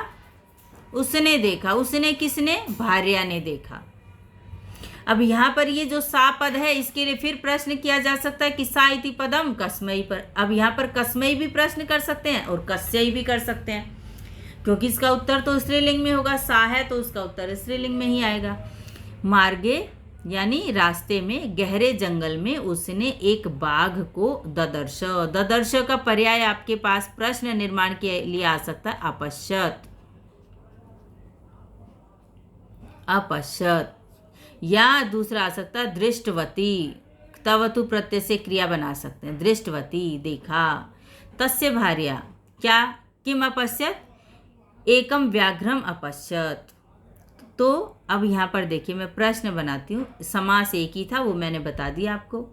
उसने देखा। उसने किसने? भार्या ने देखा। अब यहाँ पर ये जो सा पद है इसके लिए फिर प्रश्न किया जा सकता है कि सा इति पदम कस्मई पर। अब यहाँ पर कस्मई भी प्रश्न कर सकते हैं और कस्यई भी कर सकते हैं, क्योंकि इसका उत्तर तो स्त्रीलिंग में होगा, सा है तो उसका उत्तर स्त्रीलिंग में ही आएगा। मार्गे यानी रास्ते में, गहरे जंगल में उसने एक बाघ को ददर्श। ददर्श का पर्याय आपके पास प्रश्न निर्माण के लिए आ सकता है अपश्यत, अपश्यत, या दूसरा आ सकता है दृष्टवती। तवतु प्रत्यय से क्रिया बना सकते हैं, दृष्टवती देखा। तस्य भार्या क्या, किम अपश्यत, एकम व्याघ्रम अपश्यत। तो अब यहाँ पर देखिए मैं प्रश्न बनाती हूँ, समास एक ही था वो मैंने बता दिया आपको।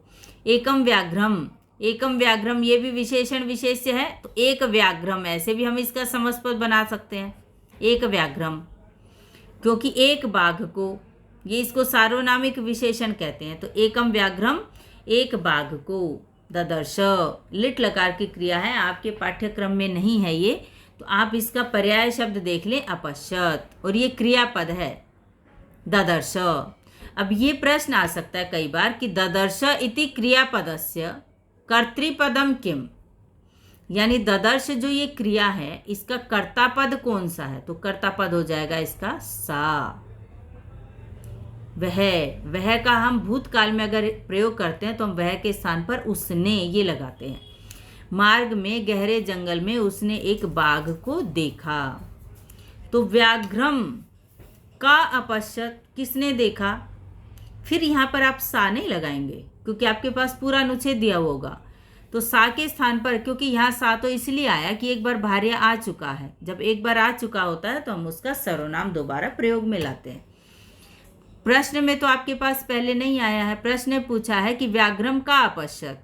एकम व्याघ्रम, एकम व्याघ्रम ये भी विशेषण विशेष्य है, तो एक व्याघ्रम ऐसे भी हम इसका समासपद बना सकते हैं, एक व्याघ्रम, क्योंकि एक बाघ को, ये इसको सार्वनामिक विशेषण कहते हैं। तो एकम व्याघ्रम, एक बाघ को, ददर्श, लिट लकार की क्रिया है, आपके पाठ्यक्रम में नहीं है ये, तो आप इसका पर्याय शब्द देख लें अपश्यत, और ये क्रियापद है ददर्श। अब ये प्रश्न आ सकता है कई बार कि ददर्श इति क्रियापदस्य कर्तृपदम किम, यानी ददर्श जो ये क्रिया है इसका कर्तापद कौन सा है, तो कर्तापद हो जाएगा इसका सा। वह का हम भूतकाल में अगर प्रयोग करते हैं तो हम वह के स्थान पर उसने ये लगाते हैं। मार्ग में, गहरे जंगल में उसने एक बाघ को देखा, तो व्याघ्रम का अपश्यत, किसने देखा। फिर यहाँ पर आप सा नहीं लगाएंगे क्योंकि आपके पास पूरा अनुच्छेद दिया होगा, तो सा के स्थान पर, क्योंकि यहाँ सा तो इसलिए आया कि एक बार भार्या आ चुका है, जब एक बार आ चुका होता है तो हम उसका सर्वनाम दोबारा प्रयोग में लाते हैं। प्रश्न में तो आपके पास पहले नहीं आया है, प्रश्न ने पूछा है कि व्याघ्रम का अपश्यत,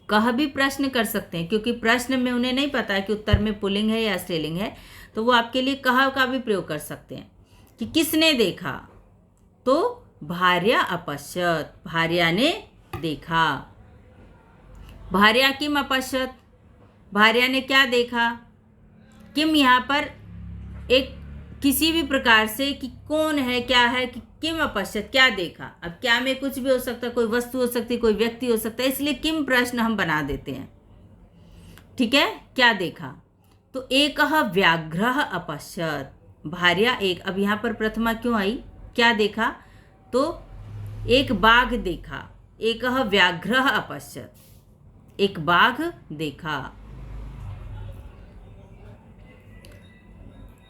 कह भी प्रश्न कर सकते हैं, क्योंकि प्रश्न में उन्हें नहीं पता है कि उत्तर में पुल्लिंग है या स्त्रीलिंग है, तो वो आपके लिए कह का भी प्रयोग कर सकते हैं कि किसने देखा, तो भार्या अपश्यत, भार्या ने देखा। भार्या किम अपश्यत, भार्या ने क्या देखा। किम यहाँ पर एक किसी भी प्रकार से कि कौन है, क्या है, कि किम अपश्यत, क्या देखा। अब क्या में कुछ भी हो सकता है, कोई वस्तु हो सकती है, कोई व्यक्ति हो सकता है, इसलिए किम प्रश्न हम बना देते हैं, ठीक है। क्या देखा, तो एक व्याघ्र अपश्यत, भार्या एक। अब यहाँ पर प्रथमा क्यों आई, क्या देखा, तो एक बाघ देखा, एक व्याघ्र अपश्यत, एक बाघ देखा।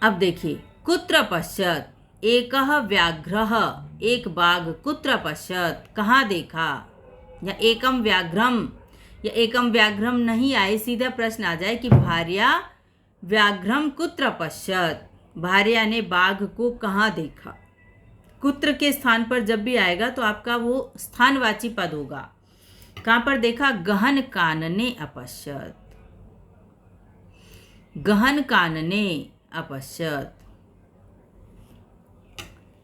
अब देखिए कुत्र पश्यत, एक व्याघ्र, एक बाघ, कुत्र पश्यत, कहाँ देखा, या एकम व्याघ्रम, या एकम व्याघ्रम नहीं आए, सीधा प्रश्न आ जाए कि भार्या व्याघ्रम कुत्र पश्यत, भार्या ने बाघ को कहाँ देखा। कुत्र के स्थान पर जब भी आएगा तो आपका वो स्थानवाची पद होगा। कहाँ पर देखा, गहन कानने अपश्यत, गहन कानने अपश्यत,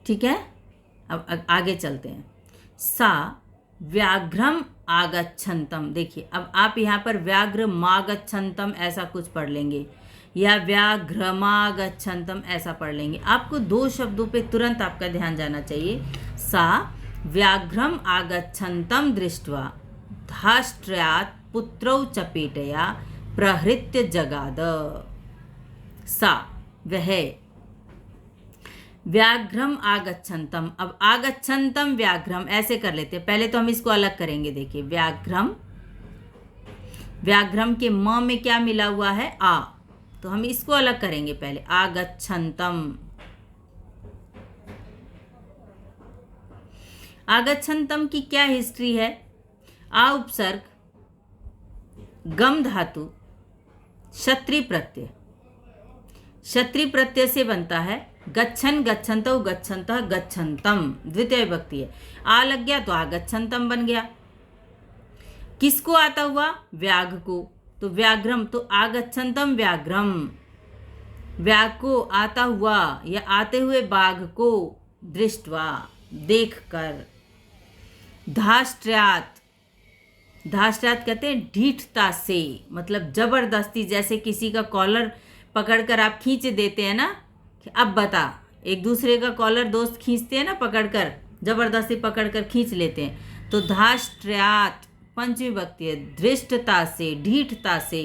ठीक है। अब आगे चलते हैं। सा व्याघ्रम आगच्छन्तम, देखिए अब आप यहाँ पर व्याघ्र मागच्छन्तम ऐसा कुछ पढ़ लेंगे, या व्याघ्रमागच्छन्तम ऐसा पढ़ लेंगे। आपको दो शब्दों पे तुरंत आपका ध्यान जाना चाहिए। सा व्याघ्रम आगच्छन्तम दृष्ट्वा धाष्ट्र्यात् पुत्रौ चपेटया प्रहृत्य जगाद। सा वह, व्याघ्रम आगच्छन्तम, अब आगच्छन्तम व्याघ्रम ऐसे कर लेते हैं। पहले तो हम इसको अलग करेंगे, देखिए व्याघ्रम, व्याघ्रम के म में क्या मिला हुआ है, आ, तो हम इसको अलग करेंगे पहले। आगच्छन्तम, आगच्छन्तम की क्या हिस्ट्री है, आ उपसर्ग, गम धातु, क्षत्रि प्रत्यय, क्षत्रिय प्रत्यय से बनता है गच्छन गच्छन्तौ गच्छन्तः गच्छन्तम, द्वितीय विभक्ति है। आ लग गया तो आगच्छन्तम बन गया। किसको आता हुआ? व्याघ्र को, तो व्याघ्रम, तो आगच्छन्तम व्याघ्रम, व्याघ्र को आता हुआ या आते हुए बाघ को दृष्टवा, देखकर। धाष्ट्र्यात्, धाष्ट्र्यात् कहते हैं ढीठता से, मतलब जबरदस्ती, जैसे किसी का कॉलर पकड़कर आप खींच देते हैं ना, कि अब बता, एक दूसरे का कॉलर दोस्त खींचते हैं ना पकड़कर, जबरदस्ती पकड़कर खींच लेते हैं। तो धाष्ट्र्यात् पंचमी विभक्ति है, धृष्टता से, ढीठता से,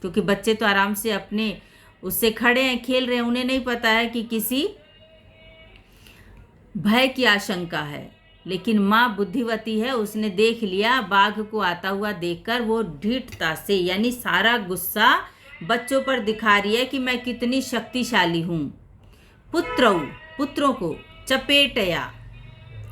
क्योंकि बच्चे तो आराम से अपने उससे खड़े हैं, खेल रहे हैं, उन्हें नहीं पता है कि किसी भय की आशंका है। लेकिन माँ बुद्धिवती है, उसने देख लिया, बाघ को आता हुआ देखकर वो ढीठता से, यानी सारा गुस्सा बच्चों पर दिखा रही है कि मैं कितनी शक्तिशाली हूँ। पुत्रौ, पुत्रों को चपेटया,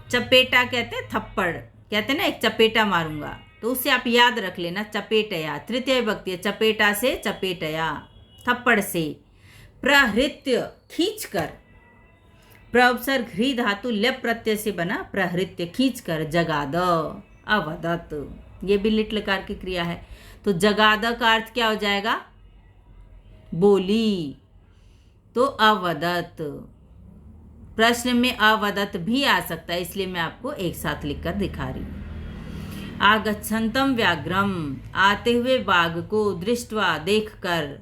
चपेटा कहते हैं थप्पड़, कहते हैं ना एक चपेटा मारूंगा, तो उससे आप याद रख लेना चपेटया, तृतीय विभक्ति है, चपेटा से चपेटया, थप्पड़ से। प्रहृत्य खींचकर, प्रउपसर्ग घ्री धातु लेप प्रत्यय से बना प्रहृत्य, खींचकर। जगाद अवदत, ये भी लिट लकार की क्रिया है, तो जगाद का अर्थ क्या हो जाएगा? बोली, तो अवदत। प्रश्न में अवदत भी आ सकता है, इसलिए मैं आपको एक साथ लिखकर दिखा रही हूं। आगच्छन्तम व्याघ्रम, आते हुए बाघ को, दृष्टवा देखकर,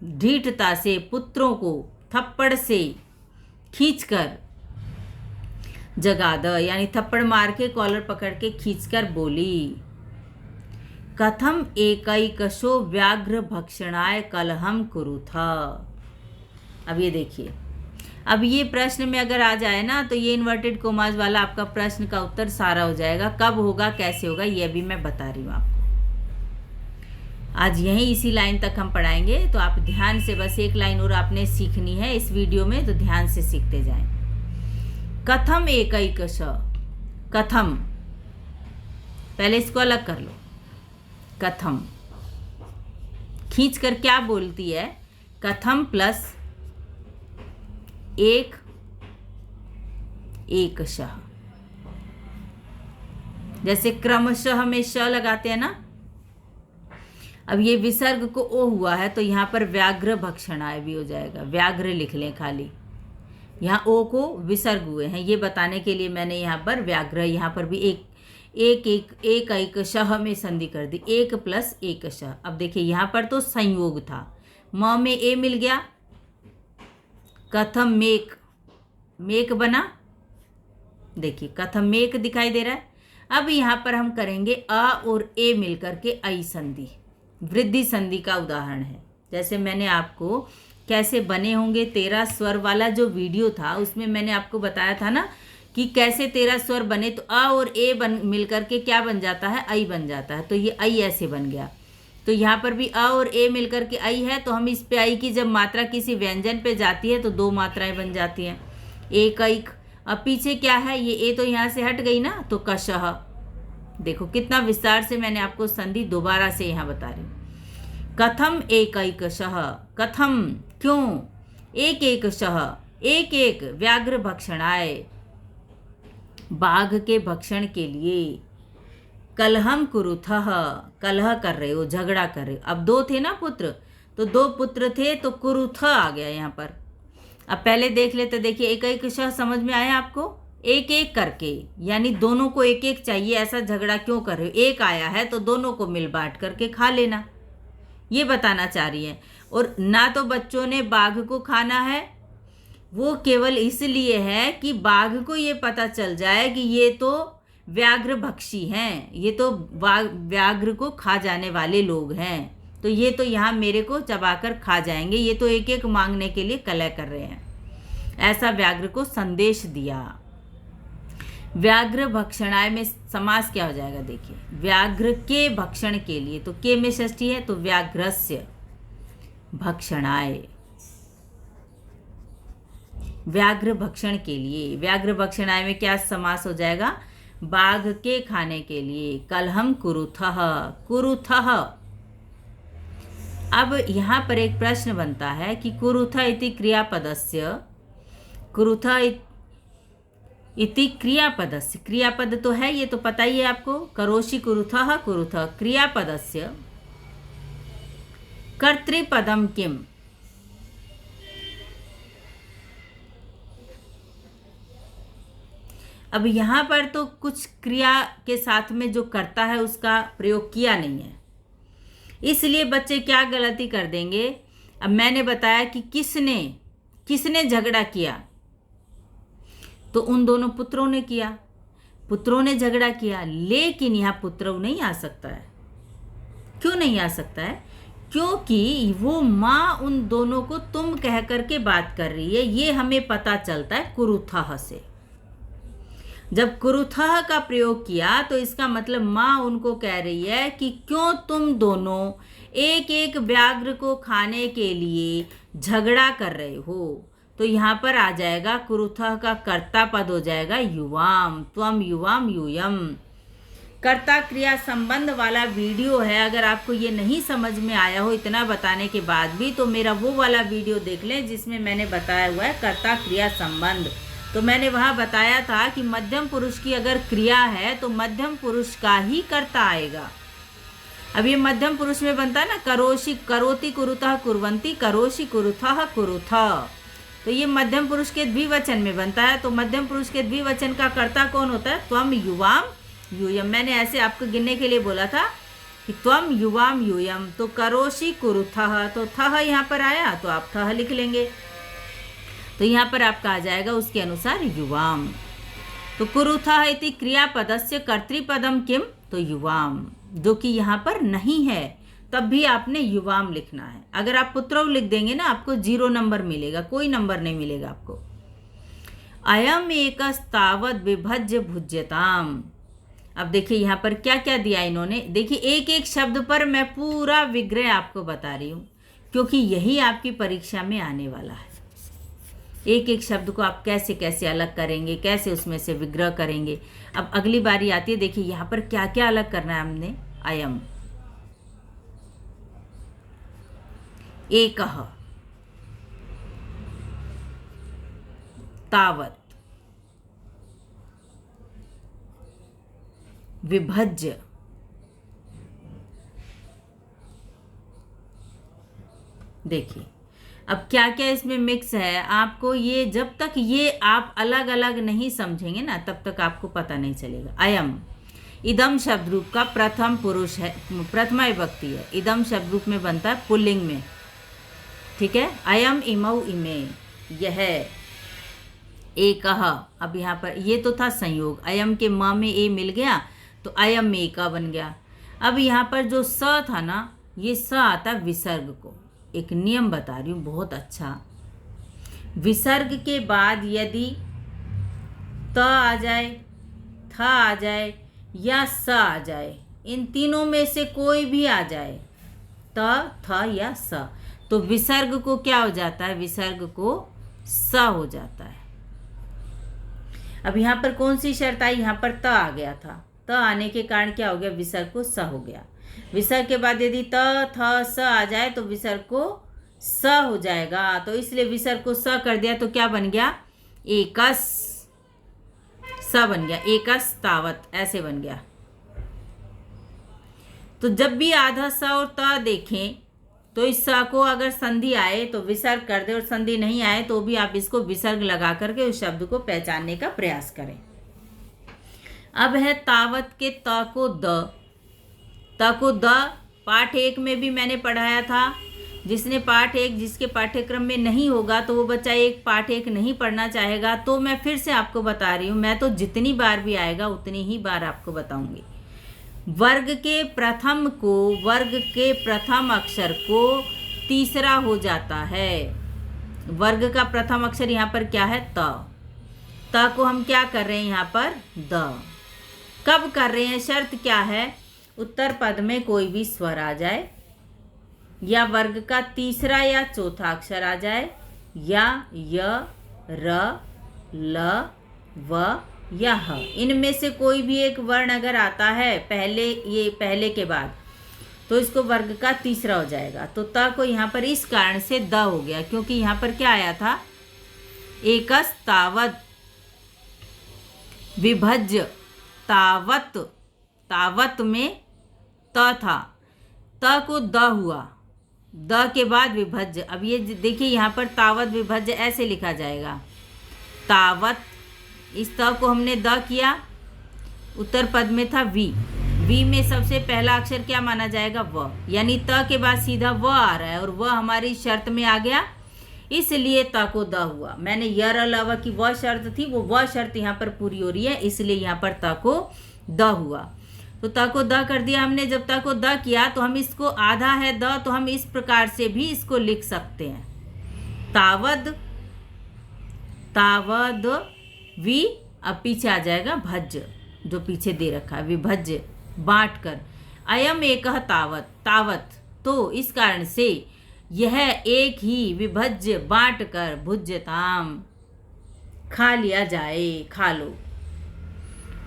ढीठता से, पुत्रों को थप्पड़ से खींचकर। जगाद यानी थप्पड़ मार के, कॉलर पकड़ के खींचकर बोली। कथम एकैकशो व्याघ्र भक्षणाय कलहम कुरुथ। अब ये देखिए, अब ये प्रश्न में अगर आ जाए ना, तो ये इन्वर्टेड कोमाज वाला आपका प्रश्न का उत्तर सारा हो जाएगा। कब होगा, कैसे होगा, ये भी मैं बता रही हूँ आपको। आज यहीं इसी लाइन तक हम पढ़ाएंगे, तो आप ध्यान से, बस एक लाइन और आपने सीखनी है इस वीडियो में, तो ध्यान से सीखते जाएं। कथम एकैकश, कथम, पहले इसको अलग कर लो। कथम खींच कर क्या बोलती है? कथम प्लस एक, एकशः, जैसे क्रमशः में श लगाते हैं ना। अब ये विसर्ग को ओ हुआ है, तो यहाँ पर व्याघ्र भक्षणाय भी हो जाएगा, व्याघ्र लिख लें खाली, यहाँ ओ को विसर्ग हुए हैं, ये बताने के लिए मैंने यहाँ पर व्याघ्र, यहाँ पर भी एक एक शह में संधि कर दी, एक प्लस एक शह। अब देखिए यहाँ पर तो संयोग था, म में ए मिल गया, कथम मेक, मेक बना, देखिए कथम मेक दिखाई दे रहा है। अब यहाँ पर हम करेंगे अ और ए मिलकर के ऐ संधि, वृद्धि संधि का उदाहरण है। जैसे मैंने आपको कैसे बने होंगे 13 स्वर वाला जो वीडियो था, उसमें मैंने आपको बताया था ना कि कैसे 13 स्वर बने, तो अ और ए मिलकर के क्या बन जाता है? ऐ बन जाता है। तो ये ऐ ऐसे बन गया। तो यहाँ पर भी अ और ए मिलकर के ऐ है, तो हम इस पे ऐ की जब मात्रा किसी व्यंजन पे जाती है तो दो मात्राएं बन जाती हैं, एक ऐक। अब पीछे क्या है? ये ए तो यहाँ से हट गई ना, तो कशह। देखो कितना विस्तार से मैंने आपको संधि दोबारा से यहाँ बता रही हूँ। कथम एकैकशः, कथम क्यों, एक एक शह, एक एक व्याघ्र भक्षणाय, बाघ के भक्षण के लिए, कलहम कुरुथः, कलह कर रहे हो, झगड़ा कर रहे हो। अब दो थे ना पुत्र, तो दो पुत्र थे, तो कुरुथ आ गया यहाँ पर। अब पहले देख लेते, देखिए एक एक शह समझ में आया आपको? एक एक करके, यानी दोनों को एक एक चाहिए, ऐसा झगड़ा क्यों कर रहे हो? एक आया है तो दोनों को मिल बांट करके खा लेना, ये बताना चाह रही है। और ना तो बच्चों ने बाघ को खाना है, वो केवल इसलिए है कि बाघ को ये पता चल जाए कि ये तो व्याघ्र भक्षी हैं, ये तो व्याघ्र को खा जाने वाले लोग हैं, तो ये तो यहाँ मेरे को चबाकर खा जाएंगे, ये तो एक एक मांगने के लिए कलह कर रहे हैं, ऐसा व्याघ्र को संदेश दिया। व्याघ्र भक्षणाय में समास क्या हो जाएगा? देखिए, व्याघ्र के भक्षण के लिए, तो के में षष्ठी है, तो व्याघ्रस्य भक्षणाय, व्याघ्र भक्षण के लिए। व्याघ्र भक्षणाय में क्या समास हो जाएगा? बाघ के खाने के लिए। कलहम कुरुथः, कुरुथः अब यहाँ पर एक प्रश्न बनता है कि कुरुथ इति क्रियापदस्य, कुरुथ इति क्रियापदस्य, क्रियापद तो है ये तो पता ही है आपको, करोषि कुरुथः कुरुथ, क्रियापदस्य कर्तृपदम किम। अब यहाँ पर तो कुछ क्रिया के साथ में जो करता है उसका प्रयोग किया नहीं है, इसलिए बच्चे क्या गलती कर देंगे। अब मैंने बताया कि किसने किसने झगड़ा किया, तो उन दोनों पुत्रों ने किया, पुत्रों ने झगड़ा किया, लेकिन यहाँ पुत्र नहीं आ सकता है। क्यों नहीं आ सकता है? क्योंकि वो माँ उन दोनों को तुम कह करके बात कर रही है, ये हमें पता चलता है कुरुथः से। जब कुरुथः का प्रयोग किया तो इसका मतलब माँ उनको कह रही है कि क्यों तुम दोनों एक एक व्याघ्र को खाने के लिए झगड़ा कर रहे हो। तो यहाँ पर आ जाएगा कुरुथः का कर्ता पद हो जाएगा युवाम, त्वम युवाम यूयम। कर्ता क्रिया संबंध वाला वीडियो है, अगर आपको ये नहीं समझ में आया हो इतना बताने के बाद भी, तो मेरा वो वाला वीडियो देख लें जिसमें मैंने बताया हुआ है कर्ता क्रिया संबंध। तो मैंने वहाँ बताया था कि मध्यम पुरुष की अगर क्रिया है तो मध्यम पुरुष का ही कर्ता आएगा। अब ये मध्यम पुरुष में बनता है ना, करोषि करोति कुरुतः कुर्वन्ति, करोषि कुरुथः कुरुथ, तो ये मध्यम पुरुष के द्विवचन में बनता है। तो मध्यम पुरुष के द्विवचन का कर्ता कौन होता है? त्वम युवाम यूयम। मैंने ऐसे आपको गिनने के लिए बोला था कि त्वम युवाम यूयम, तो करोषि कुरुथः, तो थः यहाँ पर आया तो आप थः लिख लेंगे, तो यहाँ पर आपका आ जाएगा उसके अनुसार युवाम। तो कुरुथः इति क्रियापदस्य कर्तृपदम किम, तो युवाम, जो कि यहाँ पर नहीं है, तब भी आपने युवाम लिखना है। अगर आप पुत्रौ लिख देंगे ना आपको 0 नंबर मिलेगा, कोई नंबर नहीं मिलेगा आपको। अयम एकस्तावद विभज्य भुज्यताम। अब देखिए यहाँ पर क्या क्या दिया इन्होंने, देखिए एक एक शब्द पर मैं पूरा विग्रह आपको बता रही हूँ, क्योंकि यही आपकी परीक्षा में आने वाला है। एक एक शब्द को आप कैसे कैसे अलग करेंगे, कैसे उसमें से विग्रह करेंगे। अब अगली बारी आती है, देखिए यहाँ पर क्या क्या अलग करना है हमने। अयम, एकः, तावत्, विभज्य, देखिए अब क्या क्या इसमें मिक्स है। आपको ये जब तक ये आप अलग अलग नहीं समझेंगे ना तब तक आपको पता नहीं चलेगा। अयम इदम शब्द रूप का प्रथम पुरुष है, प्रथमा विभक्ति है। इदम शब्द रूप में बनता है पुल्लिंग में, ठीक है। अयम इमौ इमे, यह एकः। अब यहाँ पर ये तो था संयोग, अयम के म में ए मिल गया तो अयम एका बन गया। अब यहाँ पर जो स था ना, ये स आता विसर्ग को। एक नियम बता रही हूँ बहुत अच्छा, विसर्ग के बाद यदि त आ जाए, थ आ जाए या स आ जाए, इन तीनों में से कोई भी आ जाए, त, थ या स, तो विसर्ग को क्या हो जाता है? विसर्ग को स हो जाता है। अब यहाँ पर कौन सी शर्त आई? यहाँ पर त आ गया था, त आने के कारण क्या हो गया? विसर्ग को स हो गया। विसर्ग के बाद यदि त, थ, स आ जाए तो विसर्ग को स हो जाएगा, तो इसलिए विसर्ग को स कर दिया तो क्या बन गया? एकस, स बन गया, एकस तावत, ऐसे बन गया। तो जब भी आधा स और त देखें तो इस स को अगर संधि आए तो विसर्ग कर दे, और संधि नहीं आए तो भी आप इसको विसर्ग लगा करके उस शब्द को पहचानने का प्रयास करें। अब है तावत के त को द, त को द पाठ 1 में भी मैंने पढ़ाया था। जिसने पाठ 1 जिसके पाठ्यक्रम में नहीं होगा तो वो बच्चा पाठ 1 नहीं पढ़ना चाहेगा, तो मैं फिर से आपको बता रही हूँ। मैं तो जितनी बार भी आएगा उतनी ही बार आपको बताऊंगी। वर्ग के प्रथम को, वर्ग के प्रथम अक्षर को तीसरा हो जाता है। वर्ग का प्रथम अक्षर यहाँ पर क्या है? त। त को हम क्या कर रहे हैं यहाँ पर? द। कब कर रहे हैं? शर्त क्या है? उत्तर पद में कोई भी स्वर आ जाए, या वर्ग का तीसरा या चौथा अक्षर आ जाए, या य, र, ल, व या ह, इनमें से कोई भी एक वर्ण अगर आता है पहले के बाद, तो इसको वर्ग का तीसरा हो जाएगा। तो त को यहाँ पर इस कारण से द हो गया, क्योंकि यहाँ पर क्या आया था, एकस तावत विभज्य, तावत, तावत में त था, त को द हुआ, द के बाद विभज्य। अब ये देखिए यहाँ पर तावत विभज्य ऐसे लिखा जाएगा, तावत, इस त को हमने द किया, उत्तर पद में था वी, वी में सबसे पहला अक्षर क्या माना जाएगा, व, यानी त के बाद सीधा व आ रहा है और व हमारी शर्त में आ गया, इसलिए त को द हुआ। मैंने यर अलावा की वह शर्त थी, वो वह शर्त यहाँ पर पूरी हो रही है, इसलिए यहाँ पर त को द हुआ। तो त को द कर दिया हमने। जब त को द किया तो हम इसको, आधा है द, तो हम इस प्रकार से भी इसको लिख सकते हैं, तावद, तावद वी, अब पीछे आ जाएगा भज्य, जो पीछे दे रखा है, विभज्य, बांट कर, अयम एकह तावत, तावत, तो इस कारण से यह एक ही विभज्य बांट कर भुज्यताम, खा लिया जाए, खा लो,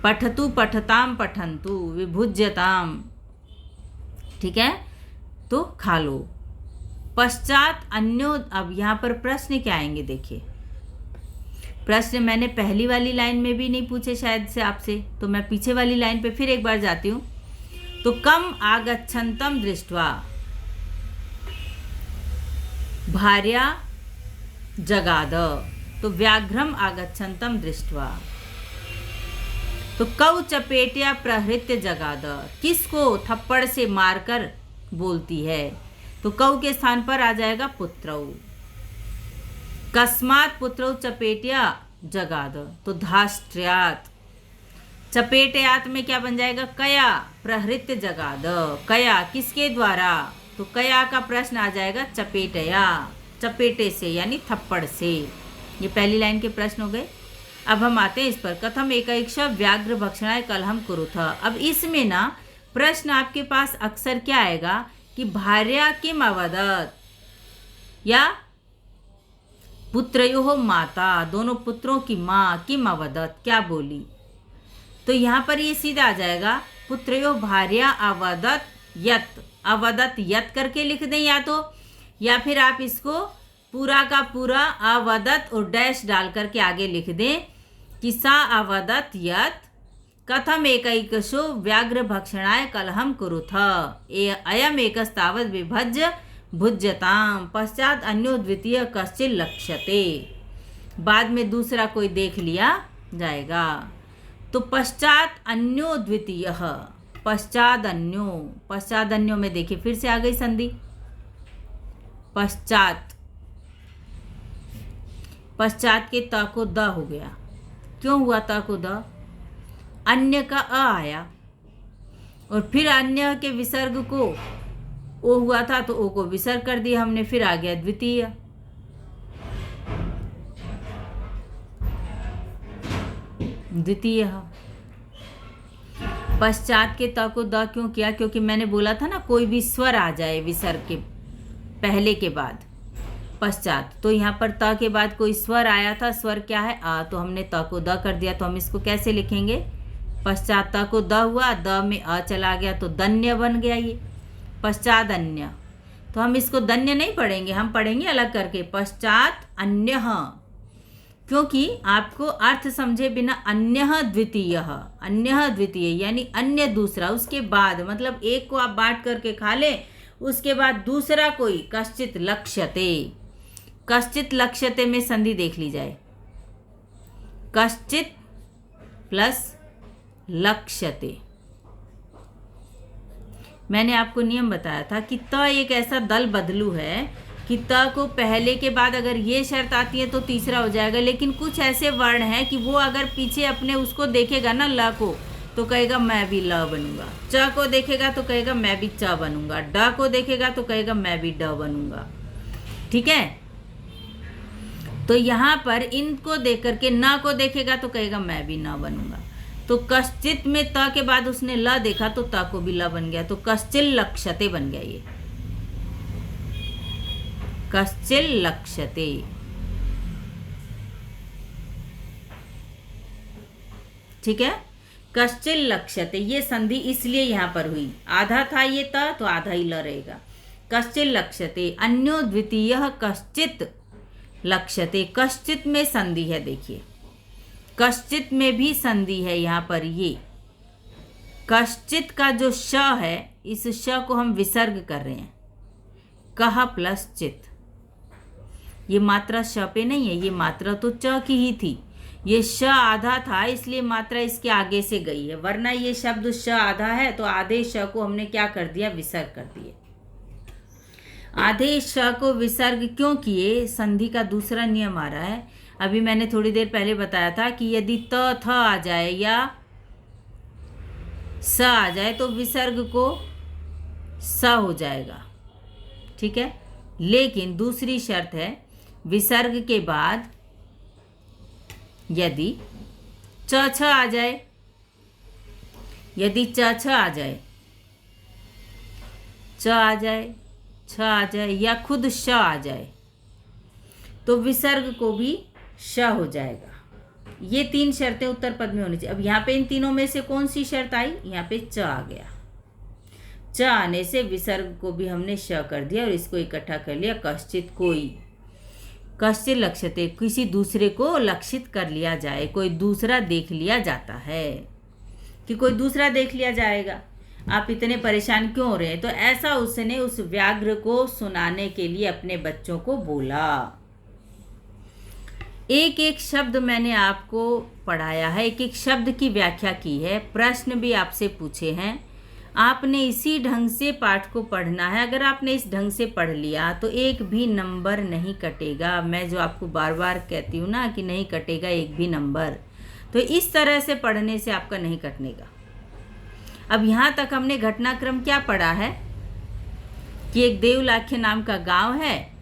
पठतु पठताम पठंतु विभुज्यताम, ठीक है, तो खा लो। पश्चात अन्यो, अब यहाँ पर प्रश्न क्या आएंगे देखिए, प्रश्न मैंने पहली वाली लाइन में भी नहीं पूछे शायद से आपसे, तो मैं पीछे वाली लाइन पे फिर एक बार जाती हूँ। तो कम आगच्छन्तम दृष्ट्वा भार्या जगाद, तो व्याघ्रम आगच्छन्तम दृष्ट्वा, तो कौ चपेटिया प्रहृत्य जगाद, किसको थप्पड़ से मारकर बोलती है, तो कौ के स्थान पर आ जाएगा पुत्रौ, कस्मात पुत्रौ चपेटिया जगाद, तो धाष्ट्र्यात, चपेटयात में क्या बन जाएगा, कया प्रहृत्य जगाद, कया किसके द्वारा, तो कया का प्रश्न आ जाएगा चपेटया, चपेटे से यानी थप्पड़ से। ये पहली लाइन के प्रश्न हो गए। अब हम आते हैं इस पर, कथम एकैक्ष व्याघ्र भक्षणाय कलहम कुरुथ। अब इसमें ना प्रश्न आपके पास अक्सर क्या आएगा कि भार्या किम अवदत्, या पुत्रयोः माता, दोनों पुत्रों की माँ किम अवदत्, क्या बोली। तो यहाँ पर ये सीधा आ जाएगा, पुत्रयोः भार्या अवदत् यत्, अवदत् यत् करके लिख दें या फिर आप इसको पूरा का पूरा अवदत् और डैश डाल करके आगे लिख दें कि सा अवदत् यत् कथम एकैकशो व्याघ्र भक्षणाय कलहम कुरुथ, अयम एकस्तावत् विभज्य भुज्यताम, पश्चात अन्यो द्वितीय कश्चित् लक्ष्यते, बाद में दूसरा कोई देख लिया जाएगा। तो पश्चात अन्यो द्वितीय, पश्चात अन्यो, पश्चात अन्यो में देखिए फिर से आ गई संधि, पश्चात, पश्चात के त को द हो गया, क्यों हुआ त को द, अन्य का अ आया और फिर अन्य के विसर्ग को ओ हुआ था तो ओ को विसर्ग कर दिया हमने, फिर आ गया द्वितीय। द्वितीय पश्चात के त को द क्यों किया, क्योंकि मैंने बोला था ना कोई भी स्वर आ जाए विसर्ग के पहले के बाद पश्चात, तो यहाँ पर त के बाद कोई स्वर आया था, स्वर क्या है आ, तो हमने त को द कर दिया। तो हम इसको कैसे लिखेंगे, पश्चात त को द हुआ, द में अ चला गया तो दन्य बन गया ये, पश्चात अन्य। तो हम इसको दन्य नहीं पढ़ेंगे, हम पढ़ेंगे अलग करके पश्चात अन्य, क्योंकि आपको अर्थ समझे बिना अन्य द्वितीय, अन्य द्वितीय यानी अन्य दूसरा, उसके बाद मतलब एक को आप बांट करके खा लें, उसके बाद दूसरा कोई, कश्चित लक्ष्यते, कश्चित लक्ष्यते में संधि देख ली जाए, कश्चित प्लस लक्ष्यते। मैंने आपको नियम बताया था कि त एक ऐसा दल बदलू है कि त को पहले के बाद अगर ये शर्त आती है तो तीसरा हो जाएगा, लेकिन कुछ ऐसे वर्ण हैं कि वो अगर पीछे अपने उसको देखेगा ना ल को, तो कहेगा मैं भी ल बनूंगा, च को देखेगा तो कहेगा मैं भी च बनूंगा, ड को देखेगा तो कहेगा मैं भी ड बनूंगा, ठीक है। तो यहाँ पर इनको देख करके न को देखेगा तो कहेगा मैं भी न बनूंगा। तो कश्चित में त के बाद उसने ल देखा तो त को भी ल बन गया, तो कश्चिल लक्ष्यते बन गया ये, कश्चिल लक्ष्यते। ठीक है, कश्चित लक्ष्यते, ये संधि इसलिए यहाँ पर हुई, आधा था ये त तो आधा ही ल रहेगा। कश्चित लक्ष्यते, अन्यो द्वितीय कश्चित लक्ष्यते, कश्चित में संधि है, देखिए कश्चित में भी संधि है यहाँ पर। ये कश्चित का जो श है, इस श को हम विसर्ग कर रहे हैं, कह प्लस चित। ये मात्रा श पे नहीं है, ये मात्रा तो च की ही थी। ये श आधा था इसलिए मात्रा इसके आगे से गई है, वरना ये शब्द श आधा है तो आधे श को हमने क्या कर दिया, विसर्ग कर दिए। आधे श को विसर्ग क्यों किए, संधि का दूसरा नियम आ रहा है। अभी मैंने थोड़ी देर पहले बताया था कि यदि त थ आ जाए या स आ जाए तो विसर्ग को स हो जाएगा, ठीक है। लेकिन दूसरी शर्त है, विसर्ग के बाद यदि च छ आ जाए, यदि च छ आ जाए, च आ जाए, छ आ जाए या खुद श आ जाए तो विसर्ग को भी श हो जाएगा। ये तीन शर्तें उत्तर पद में होनी चाहिए। अब यहाँ पे इन तीनों में से कौन सी शर्त आई, यहाँ पे च आ गया। च आने से विसर्ग को भी हमने श कर दिया और इसको इकट्ठा कर लिया, कश्चित कोई। कश्चित लक्ष्यते, किसी दूसरे को लक्षित कर लिया जाए, कोई दूसरा देख लिया जाता है कि कोई दूसरा देख लिया जाएगा। आप इतने परेशान क्यों हो रहे हैं, तो ऐसा उसने उस व्याघ्र को सुनाने के लिए अपने बच्चों को बोला। एक एक शब्द मैंने आपको पढ़ाया है, एक एक शब्द की व्याख्या की है, प्रश्न भी आपसे पूछे हैं। आपने इसी ढंग से पाठ को पढ़ना है। अगर आपने इस ढंग से पढ़ लिया तो एक भी नंबर नहीं कटेगा। मैं जो आपको बार बार कहती हूँ ना कि नहीं कटेगा एक भी नंबर, तो इस तरह से पढ़ने से आपका नहीं कटनेगा। अब यहाँ तक हमने घटनाक्रम क्या पढ़ा है कि एक देवलाख्य नाम का गांव है,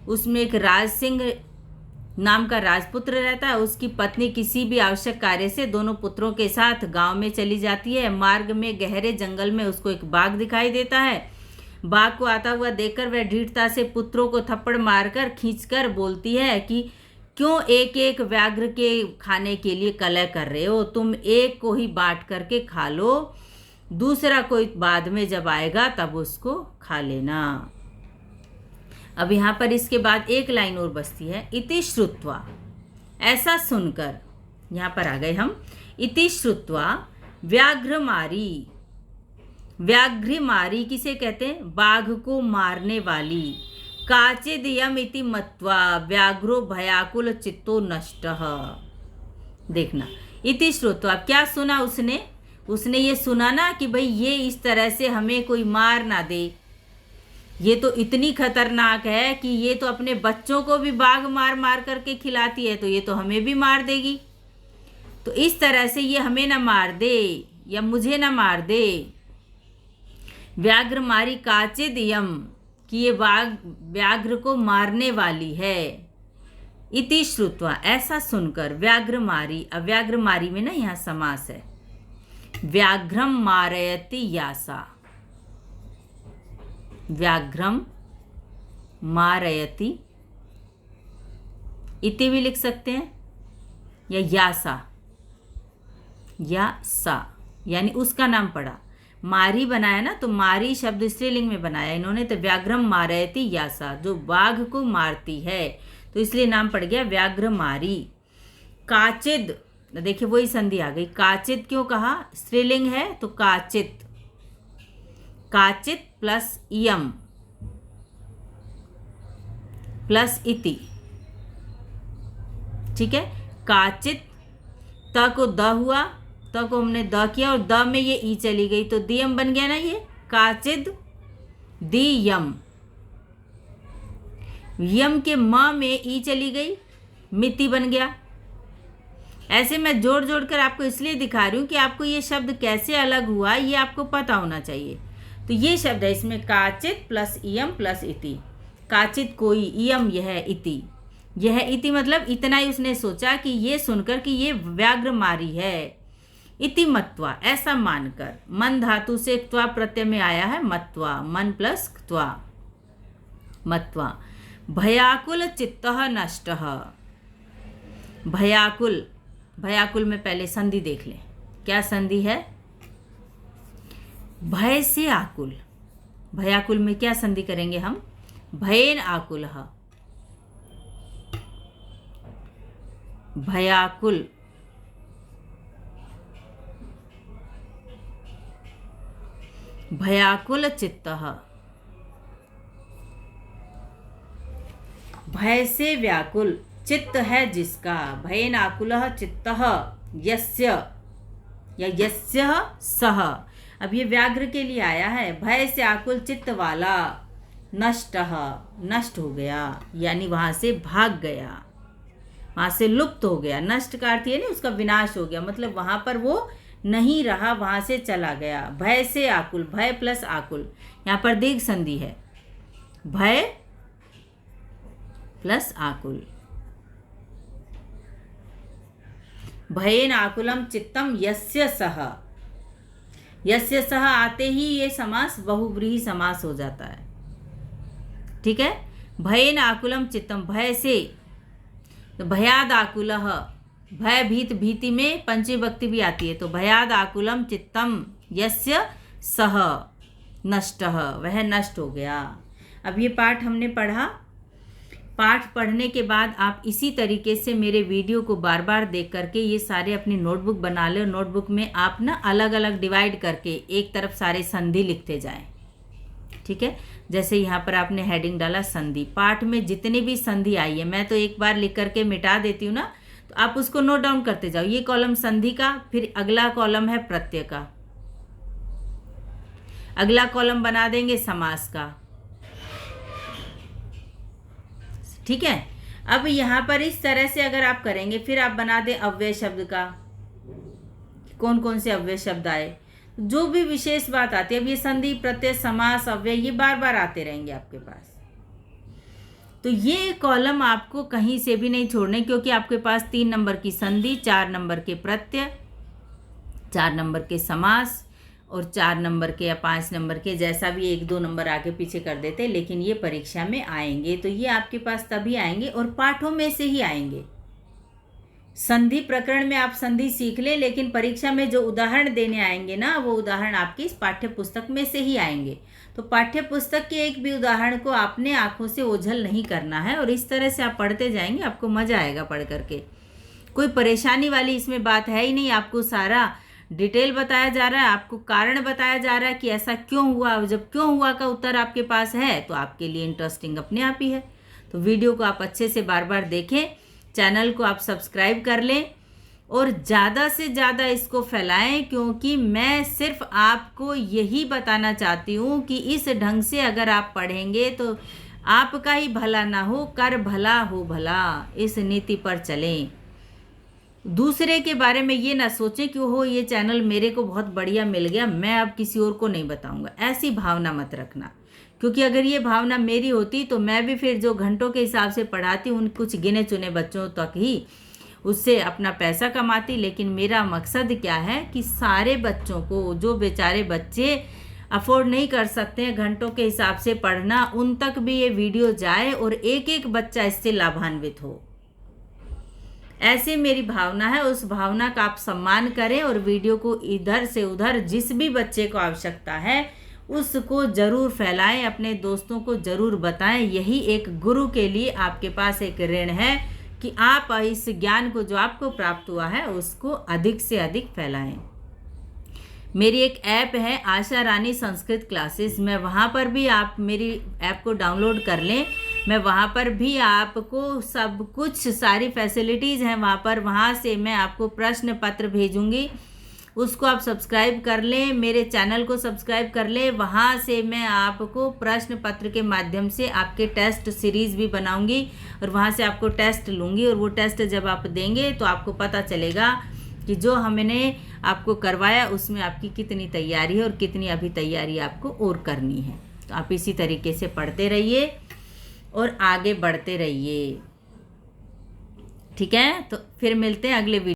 उसमें एक राज सिंह नाम का राजपुत्र रहता है। उसकी पत्नी किसी भी आवश्यक कार्य से दोनों पुत्रों के साथ गांव में चली जाती है। मार्ग में गहरे जंगल में उसको एक बाघ दिखाई देता है। बाघ को आता हुआ देखकर वह ढीठता से पुत्रों को थप्पड़ मारकर खींचकर बोलती है कि क्यों एक एक व्याघ्र के खाने के लिए कलह कर रहे हो, तुम एक को ही बांट करके खा लो, दूसरा कोई बाद में जब आएगा तब उसको खा लेना। अब यहाँ पर इसके बाद एक लाइन और बचती है, इति श्रुत्वा, ऐसा सुनकर। यहाँ पर आ गए हम। इति श्रुत्वा व्याघ्रमारी, व्याघ्रमारी किसे कहते हैं, बाघ को मारने वाली। काचिद यम इति मत्वा व्याघ्रो भयाकुल चित्तो नष्टः। देखना, इति श्रुत्वा, क्या सुना उसने ये सुना ना कि भाई ये इस तरह से हमें कोई मार ना दे, ये तो इतनी खतरनाक है कि ये तो अपने बच्चों को भी बाघ मार मार करके खिलाती है, तो ये तो हमें भी मार देगी। तो इस तरह से ये हमें ना मार दे या मुझे ना मार दे। व्याघ्र मारी काचिद यम, कि ये व्याघ्र को मारने वाली है। इति श्रुत्वा, ऐसा सुनकर। व्याघ्र मारी, अव्याघ्र मारी में ना यहाँ समास है। व्याघ्रम मारयति यासा, व्याघ्रम मारयति, इति भी लिख सकते हैं या यासा, या सा, यानी उसका नाम पड़ा। मारी बनाया ना, तो मारी शब्द स्त्रीलिंग में बनाया इन्होंने, तो व्याघ्रम मारयति यासा, जो बाघ को मारती है, तो इसलिए नाम पड़ गया व्याघ्र मारी। काचिद, देखिए वही संधि आ गई। काचिद क्यों कहा, स्त्रीलिंग है तो काचित, काचित प्लस इयम प्लस इति, ठीक है। काचित, त को द हुआ, त को हमने द किया और द में ये ई चली गई तो दियम बन गया ना, ये काचिद दियम। यम के म में ई चली गई, मिति बन गया। ऐसे मैं जोड़ जोड़ कर आपको इसलिए दिखा रही हूँ कि आपको ये शब्द कैसे अलग हुआ ये आपको पता होना चाहिए। तो ये शब्द है इसमें, काचित प्लस इयम प्लस इति। काचित कोई, इयम यह, इति यह, इति मतलब इतना ही उसने सोचा कि ये सुनकर कि ये व्याघ्र मारी है। इति मत्वा, ऐसा मानकर। मन धातु से त्वा प्रत्यय में आया है मत्वा, मन प्लस त्वा, मत्वा। भयाकुल चित्तः नष्टः, भयाकुल, भयाकुल में पहले संधि देख लें। क्या संधि है? भय से आकुल। भयाकुल में क्या संधि करेंगे हम? भयेन आकुलः। भयाकुल। भयाकुल चित्तः। भय से व्याकुल चित्त है जिसका। भयेन आकुलः चित्तः यस्य या यस्य सह। अब ये व्याघ्र के लिए आया है। भय से आकुल चित्त वाला नष्टः, नष्ट हो गया, यानी वहां से भाग गया, वहां से लुप्त हो गया। नष्ट का अर्थ ये नहीं उसका विनाश हो गया, मतलब वहां पर वो नहीं रहा, वहां से चला गया। भय से आकुल, भय प्लस आकुल, यहाँ पर दीर्घ संधि है। भय प्लस आकुल। भयेन आकुलम चित्तम यस्य सह। यस्य सह आते ही ये समास बहुव्रीहि समास हो जाता है। ठीक है। भयेन आकुलम चित्तम, भय से, तो भयाद आकुलः, भय भीत, भीति में पंचमी विभक्ति भी आती है, तो भयाद आकुलम चित्तम यस्य सह नष्टः, वह नष्ट हो गया। अब ये पाठ हमने पढ़ा। पाठ पढ़ने के बाद आप इसी तरीके से मेरे वीडियो को बार बार देख करके ये सारे अपनी नोटबुक बना ले। नोटबुक में आप ना अलग अलग डिवाइड करके एक तरफ सारे संधि लिखते जाएं। ठीक है। जैसे यहाँ पर आपने हेडिंग डाला संधि। पाठ में जितनी भी संधि आई है, मैं तो एक बार लिख करके मिटा देती हूँ ना, तो आप उसको नोट डाउन करते जाओ। ये कॉलम संधि का, फिर अगला कॉलम है प्रत्यय का, अगला कॉलम बना देंगे समास का। ठीक है। अब यहाँ पर इस तरह से अगर आप करेंगे, फिर आप बना दें अव्यय शब्द का, कौन कौन से अव्यय शब्द आए, जो भी विशेष बात आती है। अब ये संधि, प्रत्यय, समास, अव्यय, ये बार बार आते रहेंगे आपके पास। तो ये कॉलम आपको कहीं से भी नहीं छोड़ने, क्योंकि आपके पास 3 नंबर की संधि, 4 नंबर के प्रत्यय, 4 नंबर के समास और 4 नंबर के या 5 नंबर के, जैसा भी 1-2 नंबर आगे पीछे कर देते, लेकिन ये परीक्षा में आएंगे। तो ये आपके पास तभी आएंगे और पाठों में से ही आएंगे। संधि प्रकरण में आप संधि सीख लें, लेकिन परीक्षा में जो उदाहरण देने आएंगे ना, वो उदाहरण आपकी इस पाठ्य पुस्तक में से ही आएंगे। तो पाठ्य पुस्तक के एक भी उदाहरण को आपने आंखों से ओझल नहीं करना है, और इस तरह से आप पढ़ते जाएंगे, आपको मजा आएगा पढ़ करके। कोई परेशानी वाली इसमें बात है ही नहीं। आपको सारा डिटेल बताया जा रहा है, आपको कारण बताया जा रहा है कि ऐसा क्यों हुआ। जब क्यों हुआ का उत्तर आपके पास है, तो आपके लिए इंटरेस्टिंग अपने आप ही है। तो वीडियो को आप अच्छे से बार बार देखें, चैनल को आप सब्सक्राइब कर लें और ज़्यादा से ज़्यादा इसको फैलाएं, क्योंकि मैं सिर्फ आपको यही बताना चाहती हूँ कि इस ढंग से अगर आप पढ़ेंगे तो आपका ही भला ना हो, कर भला हो भला, इस नीति पर चलें। दूसरे के बारे में ये ना सोचें कि हो ये चैनल मेरे को बहुत बढ़िया मिल गया, मैं अब किसी और को नहीं बताऊंगा। ऐसी भावना मत रखना, क्योंकि अगर ये भावना मेरी होती तो मैं भी फिर जो घंटों के हिसाब से पढ़ाती उन कुछ गिने चुने बच्चों तक ही उससे अपना पैसा कमाती। लेकिन मेरा मकसद क्या है कि सारे बच्चों को, जो बेचारे बच्चे अफोर्ड नहीं कर सकते हैं घंटों के हिसाब से पढ़ना, उन तक भी ये वीडियो जाए और एक एक बच्चा इससे लाभान्वित हो। ऐसे मेरी भावना है। उस भावना का आप सम्मान करें और वीडियो को इधर से उधर जिस भी बच्चे को आवश्यकता है उसको जरूर फैलाएं, अपने दोस्तों को जरूर बताएं। यही एक गुरु के लिए आपके पास एक ऋण है कि आप इस ज्ञान को जो आपको प्राप्त हुआ है उसको अधिक से अधिक फैलाएं। मेरी एक ऐप है आशा रानी संस्कृत क्लासेस, मैं वहाँ पर भी आप मेरी ऐप को डाउनलोड कर लें। मैं वहाँ पर भी आपको सब कुछ, सारी फैसिलिटीज़ हैं वहाँ पर। वहाँ से मैं आपको प्रश्न पत्र भेजूँगी, उसको आप सब्सक्राइब कर लें। मेरे चैनल को सब्सक्राइब कर लें। वहाँ से मैं आपको प्रश्न पत्र के माध्यम से आपके टेस्ट सीरीज़ भी बनाऊँगी और वहाँ से आपको टेस्ट लूँगी। और वो टेस्ट जब आप देंगे तो आपको पता चलेगा कि जो हमने आपको करवाया उसमें आपकी कितनी तैयारी है और कितनी अभी तैयारी आपको और करनी है। तो आप इसी तरीके से पढ़ते रहिए और आगे बढ़ते रहिए। ठीक है। तो फिर मिलते हैं अगले वीडियो।